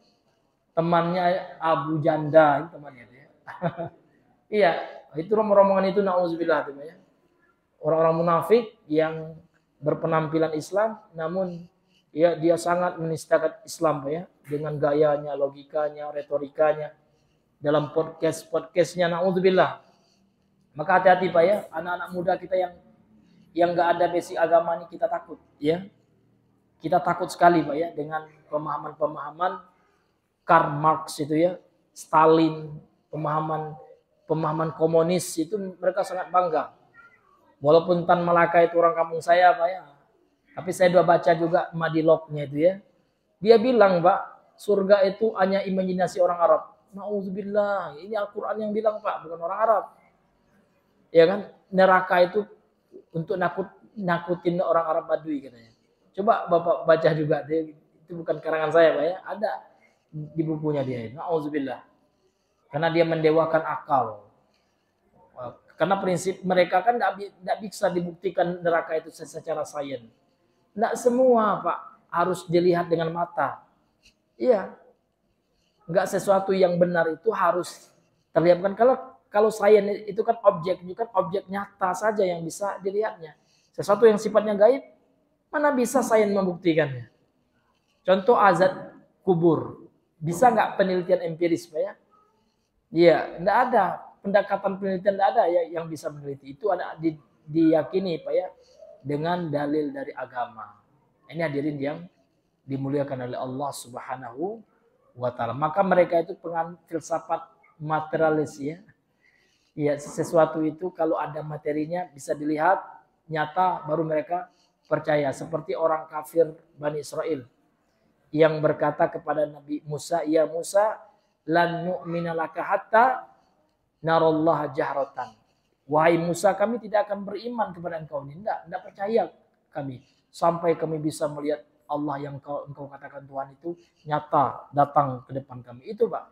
Temannya Abu Janda, temannya dia. Iya, itu rombongan itu nauzubillah ya. Orang-orang munafik yang berpenampilan Islam namun ya dia sangat menistakan Islam Pak ya, dengan gayanya, logikanya, retorikanya dalam podcastnya nauzubillah. Maka hati-hati Pak ya, anak-anak muda kita yang enggak ada basic agama ini kita takut ya. Kita takut sekali Pak ya dengan pemahaman-pemahaman Karl Marx itu ya, Stalin, pemahaman komunis itu mereka sangat bangga. Walaupun Tan Malaka itu orang kampung saya Pak ya. Tapi saya sudah baca juga Madilognya itu ya. Dia bilang Pak, surga itu hanya imajinasi orang Arab. Nauzubillah, ini Al-Qur'an yang bilang Pak, bukan orang Arab. Ya kan? Neraka itu untuk nakutin orang Arab Badui katanya. Coba Bapak baca juga, itu bukan karangan saya Pak ya, ada di bukunya dia. Nauzubillah. Karena dia mendewakan akal. Karena prinsip mereka kan tidak bisa dibuktikan neraka itu secara sains. Tidak semua Pak harus dilihat dengan mata. Iya. Enggak sesuatu yang benar itu harus terlihatkan. Kalau sains itu kan objek nyata saja yang bisa dilihatnya. Sesuatu yang sifatnya gaib, mana bisa sains membuktikannya? Contoh azab kubur. Bisa nggak penelitian empiris Pak ya? Iya, enggak ada. Pendekatan penelitian tidak ada ya yang bisa meneliti. Itu ada diyakini Pak ya dengan dalil dari agama. Ini hadirin yang dimuliakan oleh Allah Subhanahu wa taala. Maka mereka itu penganut filsafat materialis ya. Ya, sesuatu itu kalau ada materinya bisa dilihat nyata baru mereka percaya. Seperti orang kafir Bani Israel yang berkata kepada Nabi Musa, "Ya Musa, lan nu'mina laka hatta narallah jahratan." Wahai Musa, kami tidak akan beriman kepada engkau ini. Tidak percaya kami. Sampai kami bisa melihat Allah yang engkau katakan Tuhan itu nyata datang ke depan kami. Itu Pak.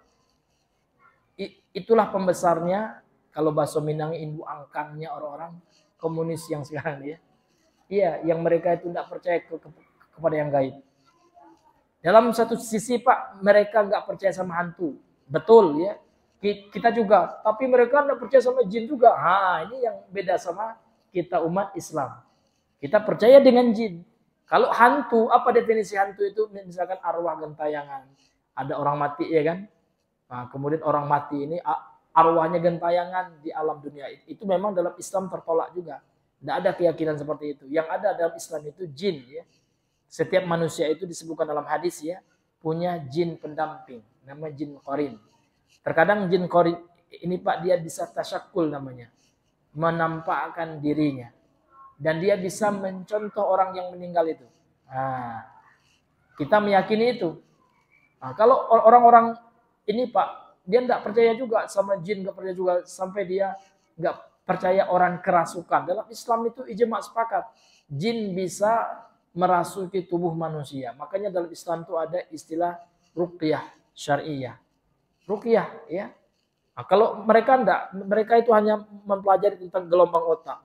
Itulah pembesarnya kalau bahasa Minang indu angkangnya orang-orang komunis yang sekarang ya. Iya, yang mereka itu tidak percaya kepada yang gaib. Dalam satu sisi Pak, mereka nggak percaya sama hantu. Betul ya. Kita juga, tapi mereka tidak percaya sama jin juga. Ini yang beda sama kita umat Islam. Kita percaya dengan jin. Kalau hantu, apa definisi hantu itu? Misalkan arwah gentayangan. Ada orang mati ya kan? Nah, kemudian orang mati ini arwahnya gentayangan di alam dunia. Itu memang dalam Islam tertolak juga. Tidak ada keyakinan seperti itu. Yang ada dalam Islam itu jin ya. Setiap manusia itu disebutkan dalam hadis ya, punya jin pendamping. Nama jin qarin. Terkadang jin qarin ini Pak dia bisa tasyakul namanya. Menampakkan dirinya. Dan dia bisa mencontoh orang yang meninggal itu. Nah, kita meyakini itu. Nah, kalau orang-orang ini Pak, dia tidak percaya juga sama jin, nggak percaya juga sampai dia nggak percaya orang kerasukan. Dalam Islam itu ijma sepakat. Jin bisa merasuki tubuh manusia. Makanya dalam Islam itu ada istilah ruqyah syariah. Ruqyah ya. Nah, kalau mereka enggak, mereka itu hanya mempelajari tentang gelombang otak.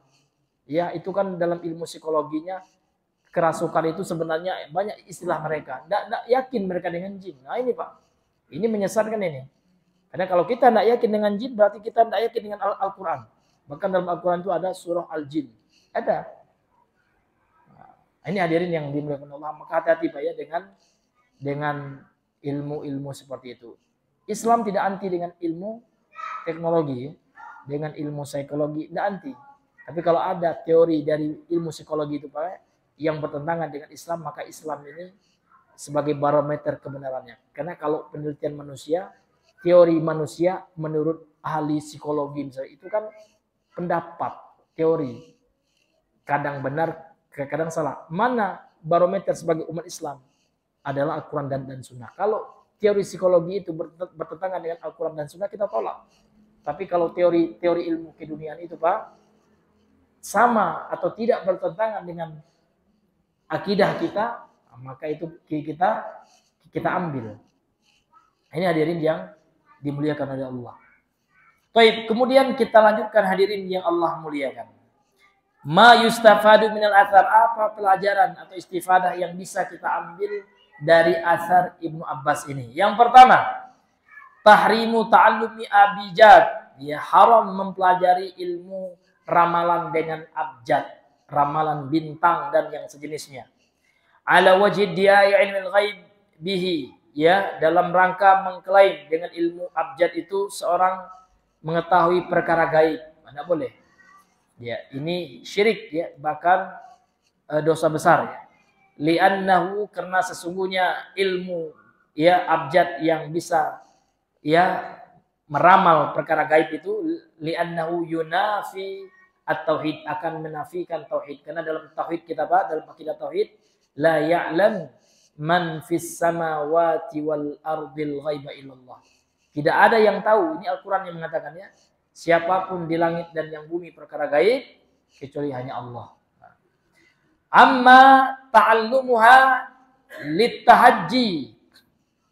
Ya, itu kan dalam ilmu psikologinya kerasukan itu sebenarnya banyak istilah mereka. Enggak yakin mereka dengan jin. Nah, ini Pak. Ini menyesatkan ini. Karena kalau kita enggak yakin dengan jin berarti kita enggak yakin dengan Al-Qur'an. Bahkan dalam Al-Qur'an itu ada surah Al-Jin. Ada. Ini hadirin yang dimuliakan Allah, maka hati-hati Pak ya dengan ilmu-ilmu seperti itu. Islam tidak anti dengan ilmu teknologi, dengan ilmu psikologi tidak anti. Tapi kalau ada teori dari ilmu psikologi itu Pak yang bertentangan dengan Islam, maka Islam ini sebagai barometer kebenarannya. Karena kalau penelitian manusia, teori manusia menurut ahli psikologi misalnya itu kan pendapat, teori. kadang benar, kadang salah. Mana barometer sebagai umat Islam adalah Al-Quran dan Sunnah. Kalau teori psikologi itu bertentangan dengan Al-Quran dan Sunnah, kita tolak. Tapi kalau teori ilmu keduniaan itu, Pak, sama atau tidak bertentangan dengan akidah kita, maka itu kita ambil. Ini hadirin yang dimuliakan oleh Allah. Baik, kemudian kita lanjutkan hadirin yang Allah muliakan. Ma yustafadu minal athar, apa pelajaran atau istifadah yang bisa kita ambil dari asar Ibnu Abbas ini? Yang pertama, tahrimu ta'allumi abjad. Ya, haram mempelajari ilmu ramalan dengan abjad, ramalan bintang dan yang sejenisnya. Ala wajhi diai ilmil ghaib bihi, ya, dalam rangka mengklaim dengan ilmu abjad itu seorang mengetahui perkara gaib. Mana boleh. Ya, ini syirik, ya, bahkan dosa besar, ya. Li'annahu, karena sesungguhnya ilmu, ya, abjad yang bisa, ya, meramal perkara gaib itu, li'annahu yunafi at-tauhid, akan menafikan tauhid. Karena dalam tauhid kita, Pak, dalam akidah tauhid, la ya'lam man fis samawati wal ardil ghaiba illallah. Tidak ada yang tahu, ini Al-Quran yang mengatakannya, siapapun di langit dan yang bumi perkara gaib kecuali hanya Allah. Amma ta'allumuha littahajji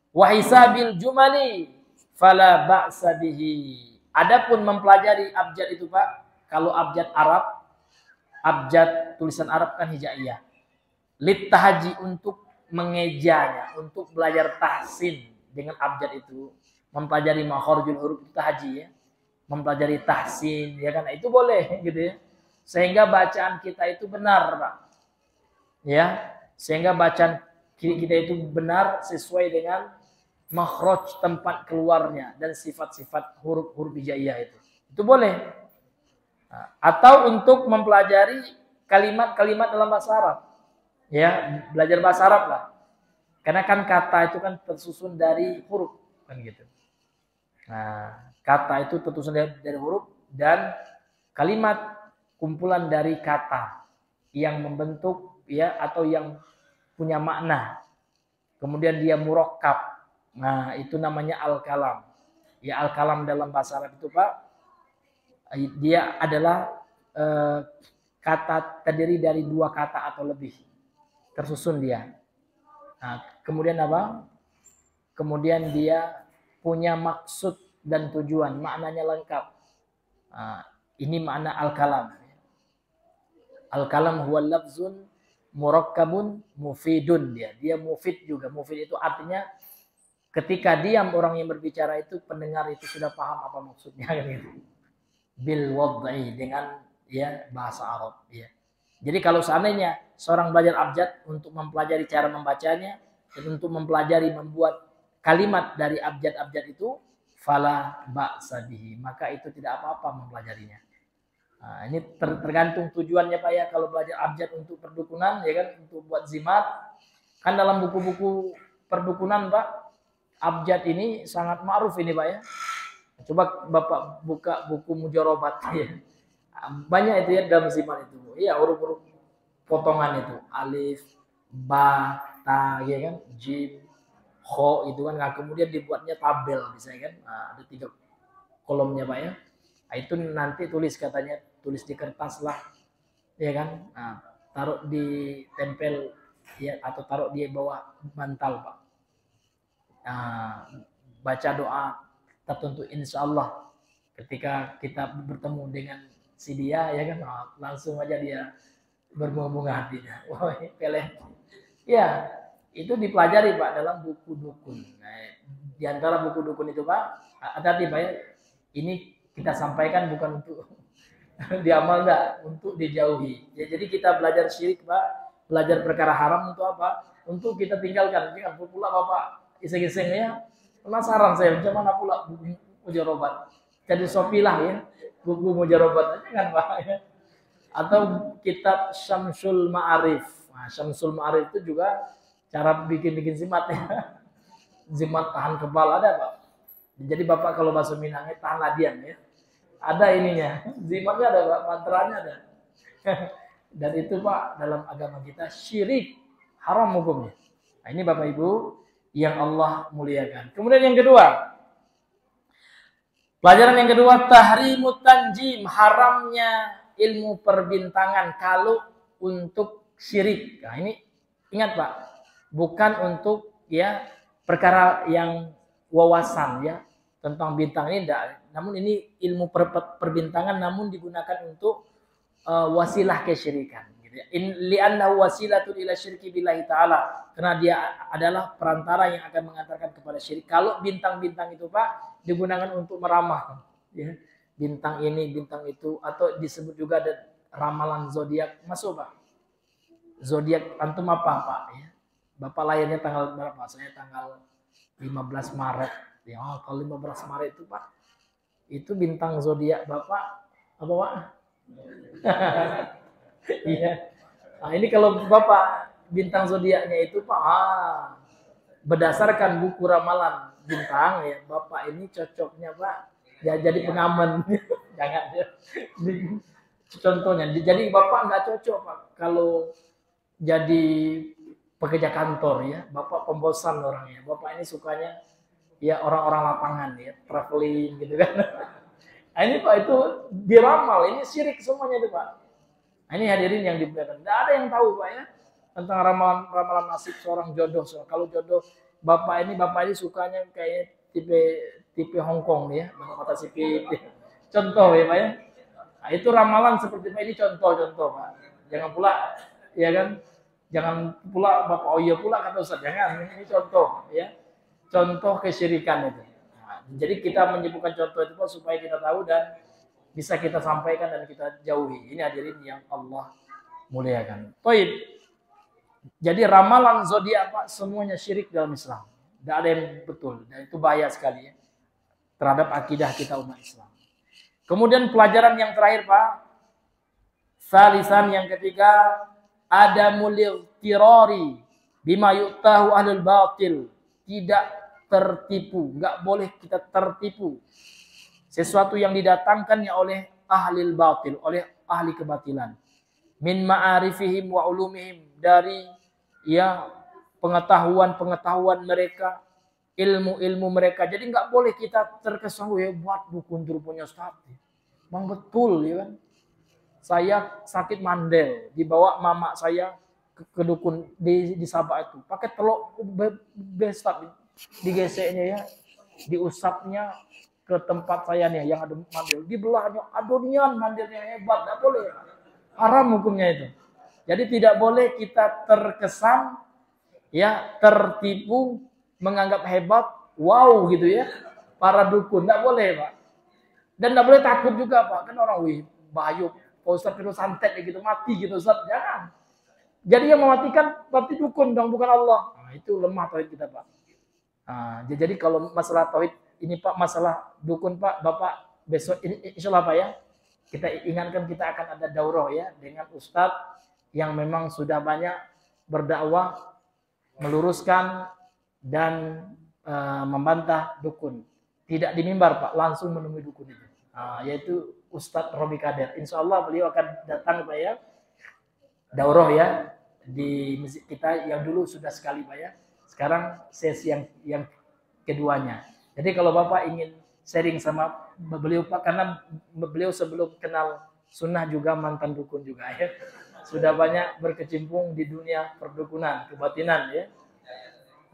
wa hisabil jumali fala ba'sa bihi. Adapun mempelajari abjad itu, Pak, kalau abjad Arab, abjad tulisan Arab kan hijaiyah. Littahajji, untuk mengejanya, untuk belajar tahsin dengan abjad itu, mempelajari makharijul huruf itu tahajji, ya. Mempelajari tahsin, ya kan, itu boleh gitu, ya. Sehingga bacaan kita itu benar, Pak. Ya, sehingga bacaan kita itu benar sesuai dengan makhraj, tempat keluarnya dan sifat-sifat huruf-huruf hijaiyah itu. Itu boleh. Nah, atau untuk mempelajari kalimat-kalimat dalam bahasa Arab. Ya, belajar bahasa Arab lah. Karena kan kata itu kan tersusun dari huruf, kan gitu. Nah, kata itu tersusun dari huruf dan kalimat kumpulan dari kata yang membentuk, ya, atau yang punya makna. Kemudian dia murakkab. Nah, itu namanya al-kalam. Ya, al-kalam dalam bahasa Arab itu, Pak, dia adalah kata terdiri dari dua kata atau lebih. Tersusun dia. Nah, kemudian apa? Kemudian dia punya maksud dan tujuan, maknanya lengkap. Nah, ini makna al-kalam. Al-kalam huwa lafzun murakkabun mufidun, dia mufid juga. Mufid itu artinya ketika diam orang yang berbicara itu, pendengar itu sudah paham apa maksudnya, gitu. Bil wad'i, dengan, ya, bahasa Arab, ya. Jadi kalau seandainya seorang belajar abjad untuk mempelajari cara membacanya dan untuk mempelajari membuat kalimat dari abjad-abjad itu, fala ba'sa bihi, maka itu tidak apa-apa mempelajarinya. Nah, ini tergantung tujuannya, Pak, ya. Kalau belajar abjad untuk perdukunan, ya kan, untuk buat zimat, kan dalam buku-buku perdukunan, Pak, abjad ini sangat ma'ruf ini, Pak, ya. Coba Bapak buka buku mujarobat, ya. Banyak itu, ya, dalam zimat itu. Iya, huruf-huruf potongan itu, alif, ba, ta, ya kan, jim, kho, itu kan. Nah, kemudian dibuatnya tabel, misalnya kan. Nah, ada 3 kolomnya, Pak, ya. Nah, itu nanti tulis, katanya tulis di kertas lah, ya kan. Nah, taruh di tempel, ya, atau taruh di bawah bantal, Pak. Nah, baca doa tertentu, insya Allah ketika kita bertemu dengan si dia, ya kan, langsung aja dia berbunga-bunga hatinya. Wah, pelet. Ya, itu dipelajari, Pak, dalam buku dukun. Nah, di antara buku dukun itu, Pak, hati-hati, Pak, ya. Ini kita sampaikan bukan untuk diamal, enggak, untuk dijauhi. Ya, jadi kita belajar syirik, Pak, belajar perkara haram untuk apa? Untuk kita tinggalkan. Jangan pula Bapak iseng-iseng, ya. Penasaran saya, macam mana pula buku mujarobat. Jadi sopilah, ya, buku mujarobat, jangan, Pak, ya. Atau kitab Syamsul Ma'arif. Nah, Syamsul Ma'arif itu juga cara bikin zimat, ya. Zimat tahan kebal ada, Pak. Jadi Bapak kalau bahasa Minangnya tahan ladian, ya. Ada ininya. Zimatnya ada, Pak, mantranya ada. Dan itu Pak, dalam agama kita syirik, haram hukumnya. Nah, ini Bapak Ibu yang Allah muliakan. Kemudian yang kedua, pelajaran yang kedua, tahrimut tanjim, haramnya ilmu perbintangan kalau untuk syirik. Nah, ini ingat Pak, bukan untuk ya perkara yang wawasan ya tentang bintang ini enggak. Namun ini ilmu perbintangan namun digunakan untuk wasilah kesyirikan gitu ya. Li'annahu wasilatun ila syirki billahi ta'ala. Karena dia adalah perantara yang akan mengantarkan kepada syirik. Kalau bintang-bintang itu Pak digunakan untuk meramal ya. Bintang ini, bintang itu, atau disebut juga ada ramalan zodiak. Masuk Pak. Zodiak antum apa Pak ya? Bapak lahirnya tanggal berapa? Saya tanggal 15 Maret. Ya, kalau 15 Maret itu Pak, itu bintang zodiak Bapak apa Pak? Iya. Nah, ini kalau Bapak bintang zodiaknya itu Pak, berdasarkan buku ramalan bintang ya, Bapak ini cocoknya Pak ya jadi pengamen. Jangan ya. Contohnya, jadi Bapak nggak cocok Pak kalau jadi pekerja kantor ya. Bapak pembosan orangnya. Bapak ini sukanya ya orang-orang lapangan ya, traveling gitu kan. Nah, ini Pak itu diramal, ini syirik semuanya itu Pak. Nah, ini hadirin yang dimuliakan. Tidak ada yang tahu Pak ya tentang ramalan nasib seorang jodoh. Kalau jodoh Bapak ini sukanya kayak tipe Hong Kong ya, mata sipit. Contoh ya Pak ya. Nah, itu ramalan seperti Pak ini contoh-contoh Pak. Jangan pula ya kan, jangan pula Bapak oh iya pula kata Ustaz, jangan. Ini contoh ya. Contoh kesyirikan itu. Jadi kita menyebutkan contoh itu Pak supaya kita tahu dan bisa kita sampaikan dan kita jauhi. Ini hadirin yang Allah muliakan. Baik. Jadi ramalan zodiak Pak semuanya syirik dalam Islam. Tidak ada yang betul dan itu bahaya sekali ya terhadap akidah kita umat Islam. Kemudian pelajaran yang terakhir Pak, salisan yang ketiga, adamul tirari bima yu'tahu ahlul batil. Tidak tertipu, nggak boleh kita tertipu sesuatu yang didatangkannya oleh ahli batil, oleh ahli kebatilan. Min ma'arifihim wa ulumihim, dari ya pengetahuan mereka, ilmu mereka. Jadi nggak boleh kita terkesan hebat dukun punya Ustaz. Bang betul ya kan. Saya sakit mandel, dibawa mama saya ke dukun di Sabah itu, pakai telur besar digeseknya ya, diusapnya ke tempat saya nih yang ada mandil, dibelahnya, adonian mandilnya hebat, tidak boleh, haram hukumnya itu. Jadi tidak boleh kita terkesan ya tertipu menganggap hebat, wow gitu ya, para dukun, tidak boleh Pak. Dan tidak boleh takut juga Pak, kan orang bahaya, Pak Ustaz itu santet gitu mati gitu Ustaz, jangan. Jadi yang mematikan berarti dukun dong, bukan Allah. Nah, itu lemah tauhid kita Pak. Nah, jadi kalau masalah tauhid ini Pak, masalah dukun Pak, Bapak besok ini insya Allah Pak ya, kita ingatkan kita akan ada daurah ya dengan ustadz yang memang sudah banyak berdakwah, meluruskan dan membantah dukun. Tidak di mimbar Pak, langsung menemui dukun itu. Nah, yaitu Ustadz Robi Kader. Insya Allah beliau akan datang Pak ya, daurah ya di masjid kita yang dulu sudah sekali Pak ya. Sekarang sesi yang keduanya. Jadi kalau Bapak ingin sharing sama beliau Pak, karena beliau sebelum kenal sunnah juga mantan dukun juga ya. Sudah banyak berkecimpung di dunia perdukunan, kebatinan ya.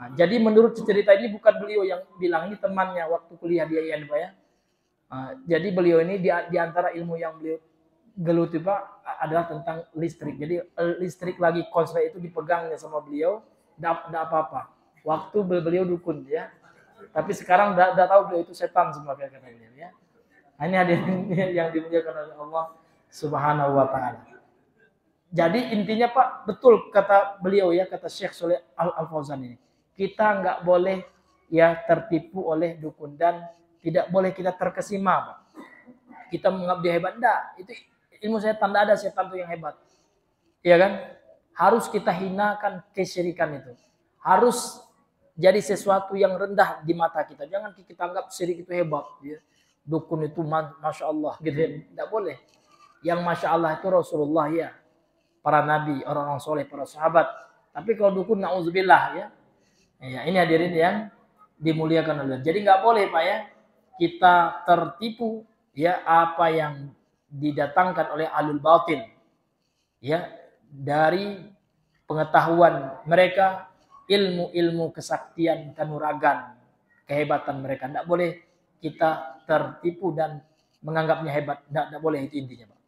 Nah, jadi menurut cerita ini bukan beliau yang bilang, ini temannya waktu kuliah di IAIN Pak ya. Jadi beliau ini di antara ilmu yang beliau geluti Pak adalah tentang listrik. Jadi listrik lagi konslet itu dipegangnya sama beliau, tidak apa-apa. Waktu beliau dukun ya. Tapi sekarang udah tahu beliau itu setan semua kata beliau ya. Nah, ini hadirin yang dimuliakan oleh Allah Subhanahu wa taala. Jadi intinya Pak, betul kata beliau ya, kata Syekh Shalih Al-Fauzan ini. Kita nggak boleh ya tertipu oleh dukun dan tidak boleh kita terkesima Pak. Kita menganggap dia hebat, enggak. Itu ilmu setan, tidak ada setan itu yang hebat. Iya kan? Harus kita hinakan kesyirikan itu. Harus jadi sesuatu yang rendah di mata kita. Jangan kita anggap syirik itu hebat. Ya. Dukun itu Masya Allah. Gitu. Tidak boleh. Yang Masya Allah itu Rasulullah ya. para nabi, orang-orang soleh, para sahabat. Tapi kalau dukun, na'udzubillah ya. Ya, ini hadirin yang dimuliakan Allah. Jadi nggak boleh Pak ya, kita tertipu ya apa yang didatangkan oleh ahlul batil ya dari pengetahuan mereka, ilmu-ilmu kesaktian, kanuragan, kehebatan mereka. Nggak boleh kita tertipu dan menganggapnya hebat. Nggak boleh, itu intinya Pak.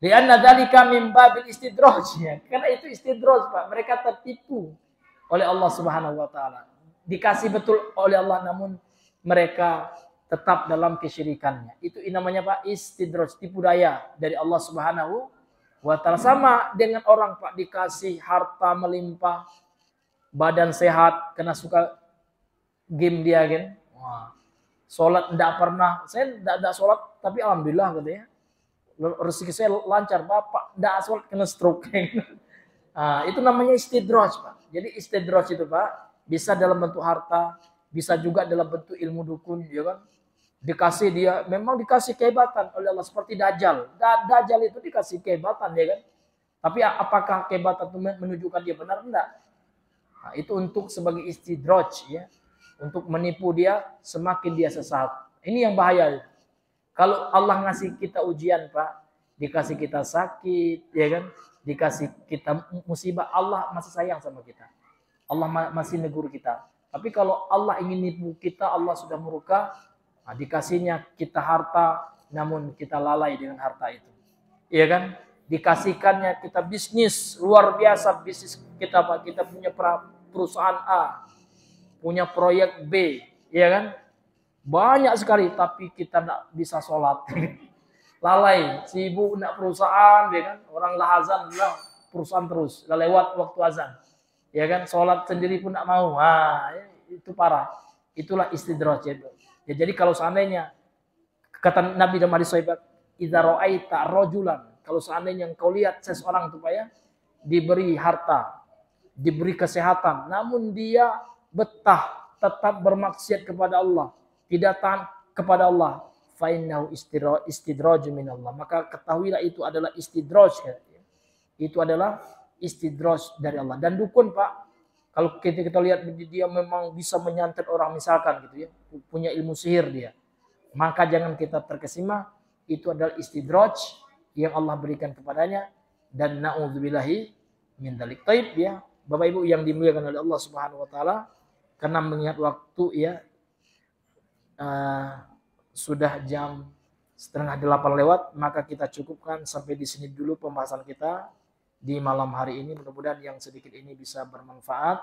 Lianna dzalika min babil istidraj ya. Karena itu istidraj Pak. Mereka tertipu oleh Allah Subhanahu wa taala. Dikasih betul oleh Allah namun mereka tetap dalam kesyirikannya. Itu namanya Pak istidraj, tipu daya dari Allah Subhanahu wa taala. Sama dengan orang Pak dikasih harta melimpah, badan sehat, kena suka game dia kan. Wah. Salat enggak pernah. Saya enggak salat tapi alhamdulillah katanya. Rezeki saya lancar, Bapak enggak salat kena stroke. Nah, itu namanya istidraj, Pak. Jadi istidraj itu, Pak, bisa dalam bentuk harta, bisa juga dalam bentuk ilmu dukun, ya kan? Dikasih dia, memang dikasih kehebatan oleh Allah seperti Dajjal. Dajjal itu dikasih kehebatan, ya kan? Tapi apakah kehebatan itu menunjukkan dia benar? Enggak. Nah, itu untuk sebagai istidraj, ya. Untuk menipu dia, semakin dia sesat. Ini yang bahaya. Kalau Allah ngasih kita ujian, Pak, dikasih kita sakit, ya kan? Dikasih kita musibah, Allah masih sayang sama kita. Allah masih negur kita. Tapi kalau Allah ingin nipu kita, Allah sudah murka, nah dikasihnya kita harta, namun kita lalai dengan harta itu. Iya kan? Dikasihkannya kita bisnis, luar biasa bisnis kita, Pak. Kita punya perusahaan A, punya proyek B, iya kan? Banyak sekali, tapi kita tidak bisa sholat. Lalai, sibuk nak perusahaan, ya kan? Orang lah azan, lah perusahaan terus, lah lewat waktu azan, ya kan? Sholat sendiri pun tak mau, itu parah. Itulah istidraj itu. Ya, jadi kalau seandainya kata Nabi dan hadis sahih, idza ra'aita rajulan, kalau seandainya engkau lihat seseorang itu Pak ya, diberi harta, diberi kesehatan, namun dia betah tetap bermaksiat kepada Allah, tidak taat kepada Allah, fainnahu istidraj min Allah. Maka ketahuilah itu adalah istidraj. Itu adalah istidraj dari Allah. Dan dukun Pak, kalau kita lihat dia memang bisa menyantet orang misalkan gitu ya, punya ilmu sihir dia, maka jangan kita terkesima. Itu adalah istidraj yang Allah berikan kepadanya, dan na'udzubillahi min dzalik. Taib ya, Bapak Ibu yang dimuliakan oleh Allah Subhanahu wa taala, karena mengingat waktu ya, sudah jam 7:30 lewat, maka kita cukupkan sampai di sini dulu pembahasan kita di malam hari ini. Mudah-mudahan yang sedikit ini bisa bermanfaat,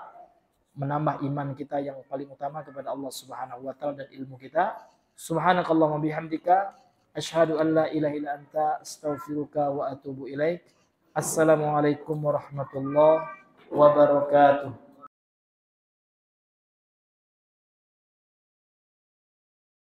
menambah iman kita yang paling utama kepada Allah Subhanahu wa taala dan ilmu kita. Subhanakallahumma bihamdika asyhadu an la ilaha illa anta astaghfiruka wa atubu ilaik. Assalamualaikum warahmatullahi wabarakatuh.